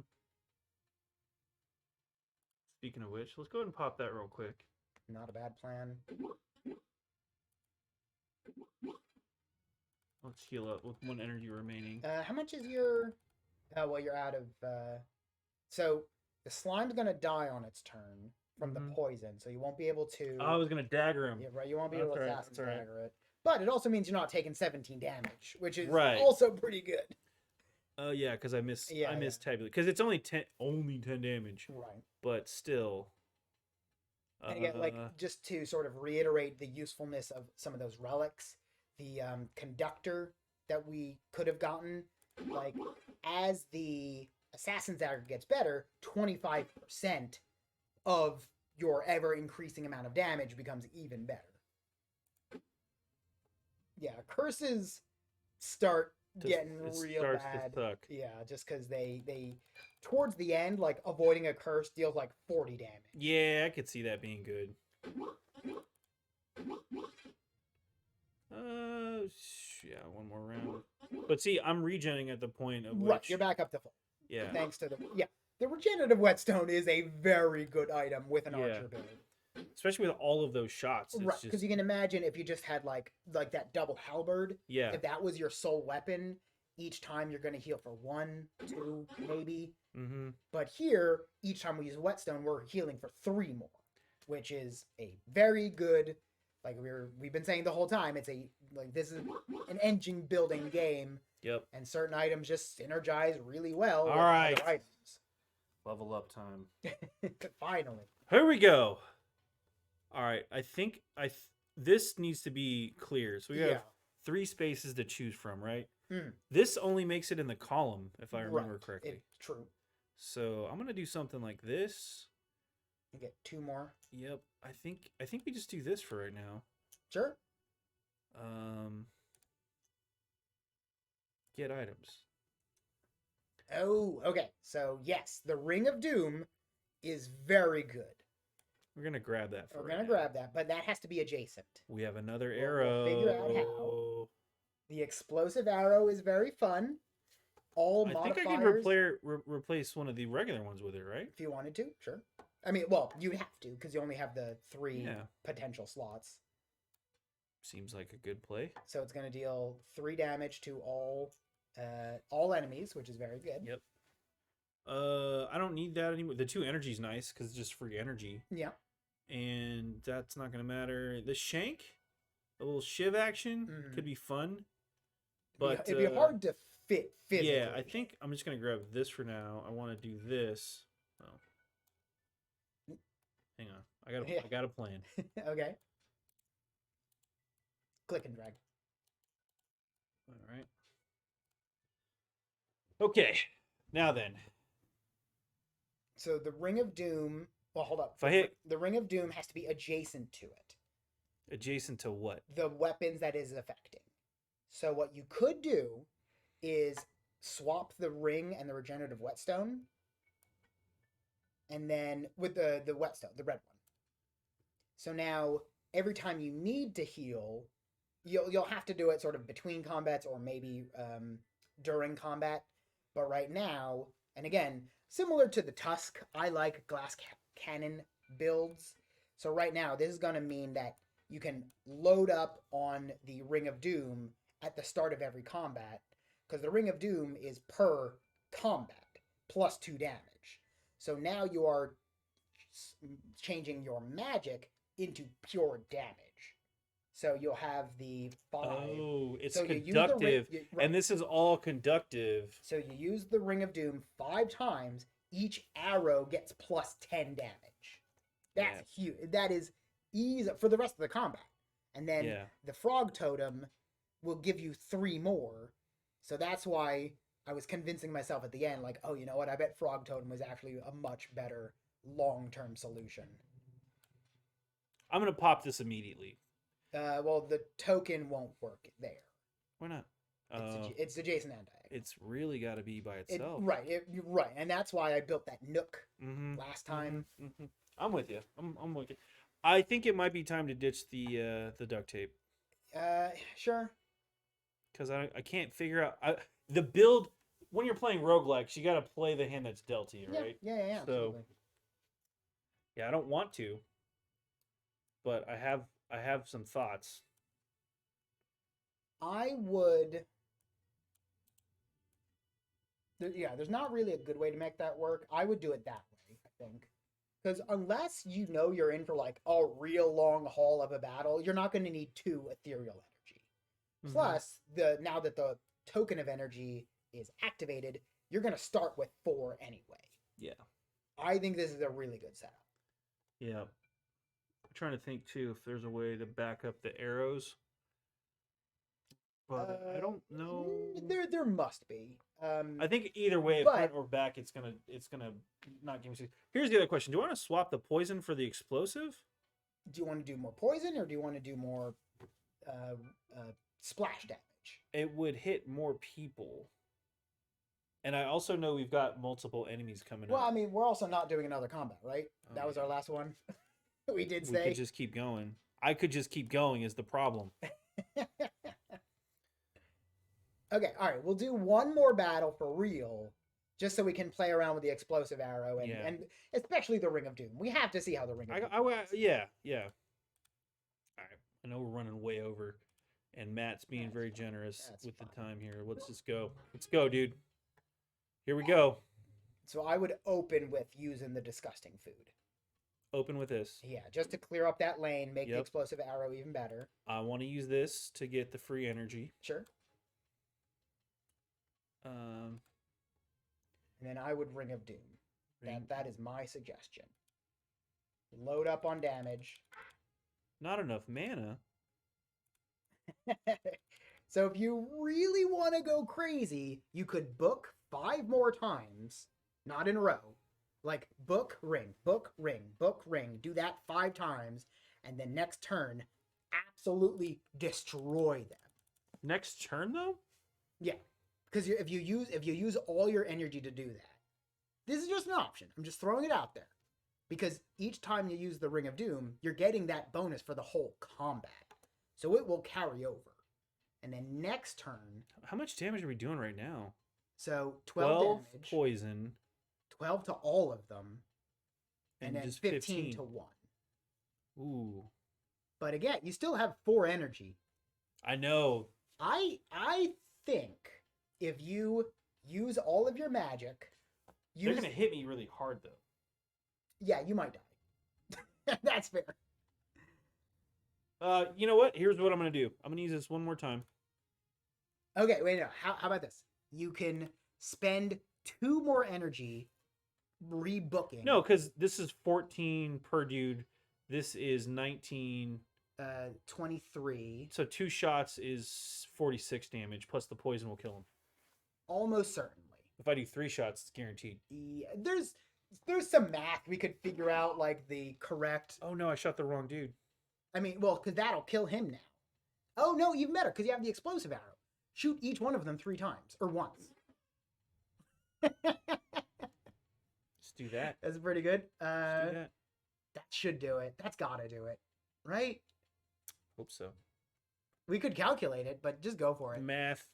Speaking of which, let's go ahead and pop that real quick. Not a bad plan. Let's heal up with 1 energy remaining. How much is your... well, you're out of... So, the slime's going to die on its turn from the poison, so you won't be able to... Oh, I was going to dagger him. Yeah, right, you won't be able to assassin dagger it. But it also means you're not taking 17 damage, which is also pretty good. Yeah, because I missed tabulate because it's only 10 damage. Right. But still. And again, like just to sort of reiterate the usefulness of some of those relics, the conductor that we could have gotten, like as the Assassin's Dagger gets better, 25% of your ever increasing amount of damage becomes even better. Yeah, curses start getting real bad. To suck. Yeah, just because they towards the end, like avoiding a curse deals like 40 damage. Yeah, I could see that being good. Yeah, 1 more round. But see, I'm regenerating at the point of which... Right, you're back up to full. Yeah. Thanks to the regenerative whetstone is a very good item with an archer build. Especially with all of those shots. Right, because you can imagine if you just had like that double halberd. Yeah. If that was your sole weapon, each time you're going to heal for 1, 2, maybe. Mm-hmm. But here, each time we use whetstone, we're healing for 3 more, which is a very good. Like we've been saying the whole time, this is an engine building game. Yep. And certain items just synergize really well. All right. Other items. Level up time. Finally. Here we go. All right, I think this needs to be clear. So we have 3 spaces to choose from, right? Mm. This only makes it in the column, if I remember correctly. It's true. So I'm gonna do something like this. You get 2 more. Yep. I think we just do this for right now. Sure. Get items. Oh, okay. So yes, the Ring of Doom is very good. We're gonna grab that. We're gonna grab that, but that has to be adjacent. We have another arrow. We'll figure out how. The explosive arrow is very fun. I think I could replace one of the regular ones with it, right? If you wanted to, sure. I mean, well, you'd have to because you only have the 3 potential slots. Seems like a good play. So it's going to deal 3 damage to all enemies, which is very good. Yep. I don't need that anymore. The 2 energy is nice because it's just free energy. Yeah. And that's not going to matter. The shank, a little shiv action could be fun. But it'd be hard to fit physically. Yeah, I think I'm just gonna grab this for now. I want to do this. Oh, hang on. I got a plan. Okay. Click and drag. All right. Okay. Now then. So the Ring of Doom. Well, hold up. The Ring of Doom has to be adjacent to it. Adjacent to what? The weapons that is affecting. So what you could do is swap the ring and the regenerative whetstone, and then with the whetstone, the red one. So now every time you need to heal, you'll have to do it sort of between combats or maybe during combat. But right now, and again, similar to the Tusk, I like glass cannon builds. So right now, this is going to mean that you can load up on the Ring of Doom at the start of every combat, because the Ring of Doom is per combat, plus 2 damage. So now you are changing your magic into pure damage. So you'll have the 5. Oh, it's so conductive. Right. And this is all conductive. So you use the Ring of Doom 5 times. Each arrow gets plus 10 damage. That's huge. That is easy for the rest of the combat. And then the Frog Totem will give you 3 more. So that's why I was convincing myself at the end, like, oh, you know what? I bet Frog Totem was actually a much better long-term solution. I'm going to pop this immediately. Well, the token won't work there. Why not? It's adjacent and diagonal. It's really got to be by itself. Right, and that's why I built that nook last time. I'm with you. I'm with you. I think it might be time to ditch the duct tape. Sure. Because I can't figure out the build when you're playing roguelikes. You got to play the hand that's dealt to you, right? Yeah. So, absolutely. Yeah, I don't want to, but I have some thoughts. I would. There's not really a good way to make that work. I would do it that way, I think. Because unless you know you're in for like a real long haul of a battle, you're not going to need 2 ethereal energy. Plus, now that the token of energy is activated, you're going to start with 4 anyway. Yeah. I think this is a really good setup. Yeah. I'm trying to think too if there's a way to back up the arrows. But I don't know. There must be. I think either way, front or back, it's gonna not give me. Here's the other question: do you want to swap the poison for the explosive? Do you want to do more poison, or do you want to do more splash damage? It would hit more people, and I also know we've got multiple enemies coming up. Well, I mean, we're also not doing another combat, right? That was our last one. We did say we could just keep going. I could just keep going is the problem. Okay, all right. We'll do one more battle for real, just so we can play around with the explosive arrow and especially the Ring of Doom. We have to see how the Ring of Doom. Yeah. All right. I know we're running way over, and Matt's being very generous with the time here. Let's just go. Let's go, dude. Here we go. So I would open with using the disgusting food. Open with this. Yeah, just to clear up that lane, make the explosive arrow even better. I want to use this to get the free energy. Sure. And then I would Ring of Doom. That is my suggestion. Load up on damage. Not enough mana. So if you really want to go crazy, you could book 5 more times, not in a row. Like book, ring, book, ring, book, ring. Do that 5 times, and then next turn, absolutely destroy them. Next turn, though? Yeah. Because if you use all your energy to do that, this is just an option. I'm just throwing it out there. Because each time you use the Ring of Doom, you're getting that bonus for the whole combat. So it will carry over. And then next turn... How much damage are we doing right now? So 12 damage. Poison. 12 to all of them. And then just 15 to 1. Ooh. But again, you still have 4 energy. I know. I think... if you use all of your magic... They're going to hit me really hard, though. Yeah, you might die. That's fair. You know what? Here's what I'm gonna do. I'm gonna use this one more time. Okay, wait, no. How about this? You can spend 2 more energy rebooking. No, because this is 14 per dude. This is 19. 23. So 2 shots is 46 damage, plus the poison will kill him. Almost certainly. If I do 3 shots, it's guaranteed. Yeah, there's some math we could figure out, like the correct. Oh no, I shot the wrong dude. I mean, well, because that'll kill him now. Oh no, even better, because you have the explosive arrow. Shoot each one of them 3 times or once. Let's do that. That's pretty good. Let's do that. That should do it. That's gotta do it, right? Hope so. We could calculate it, but just go for it. Math.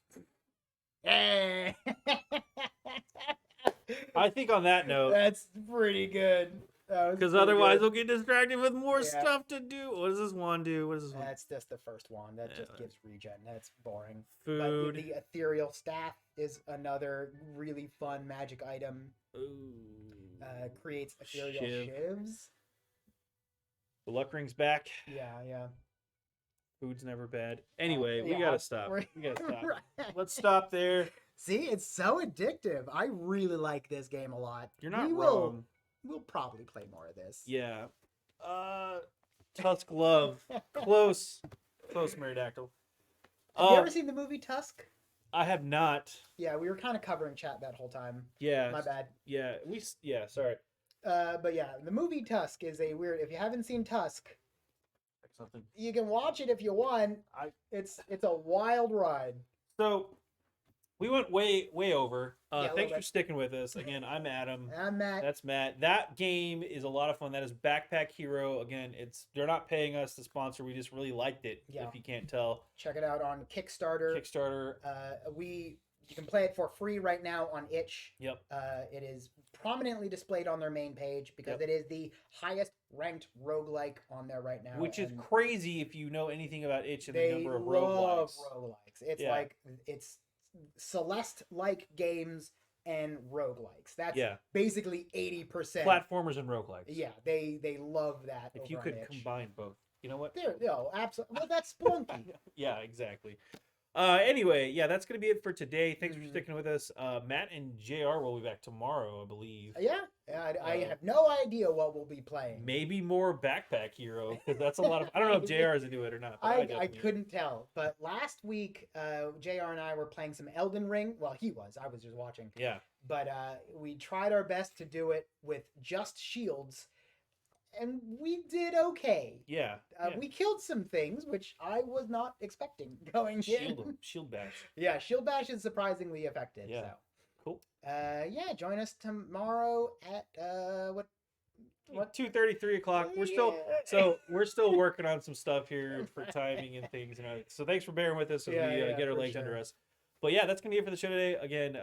Hey. I think on that note, That's pretty good. Because otherwise we'll get distracted with more stuff to do. What does this wand do? What is this one? That's just the first one. That just gives regen. That's boring. Food. But the ethereal staff is another really fun magic item. Ooh. Creates ethereal shivs. The luck ring's back. Yeah. Food's never bad. Anyway, we gotta stop. We gotta stop. Right. Let's stop there. See, it's so addictive. I really like this game a lot. You're not wrong. We'll probably play more of this. Yeah. Tusk Love. Close, Meridactyl. Have you ever seen the movie Tusk? I have not. Yeah, we were kind of covering chat that whole time. Yeah. My bad. Yeah, sorry. But yeah, the movie Tusk is a weird. If you haven't seen Tusk, something. You can watch it if you want. It's a wild ride. So we went way over. Yeah, thanks for sticking with us. Again, I'm Adam. I'm Matt. That's Matt. That game is a lot of fun. That is Backpack Hero. Again, they're not paying us to sponsor. We just really liked it. Yeah. If you can't tell, check it out on Kickstarter. You can play it for free right now on itch. Yep. It is prominently displayed on their main page because it is the highest ranked roguelike on there right now. Which is crazy if you know anything about itch and the number of roguelikes. It's It's Celeste-like games and roguelikes. That's basically 80%. Platformers and roguelikes. Yeah, they love that. If you could combine both. You know what? Absolutely. Well, that's Splunky. Yeah, exactly. Anyway, that's going to be it for today. Thanks for sticking with us. Matt and JR will be back tomorrow, I believe. Yeah. I have no idea what we'll be playing. Maybe more Backpack Hero, because that's a lot of... I don't know if JR is into it or not. I couldn't tell. But last week, JR and I were playing some Elden Ring. Well, he was. I was just watching. Yeah. But we tried our best to do it with just shields. And we did okay. Yeah. We killed some things, which I was not expecting going in. Shield bash. Yeah, shield bash is surprisingly effective. Yeah. So. Cool. Join us tomorrow at what 2:30, 3 o'clock. We're still working on some stuff here for timing and things. So thanks for bearing with us as we get our legs under us. But that's gonna be it for the show today. Again,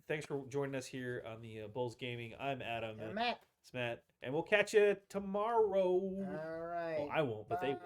thanks for joining us here on the Bulls Gaming. I'm Adam. I'm Matt. It's Matt, and we'll catch you tomorrow. All right. Well, I won't, but they will.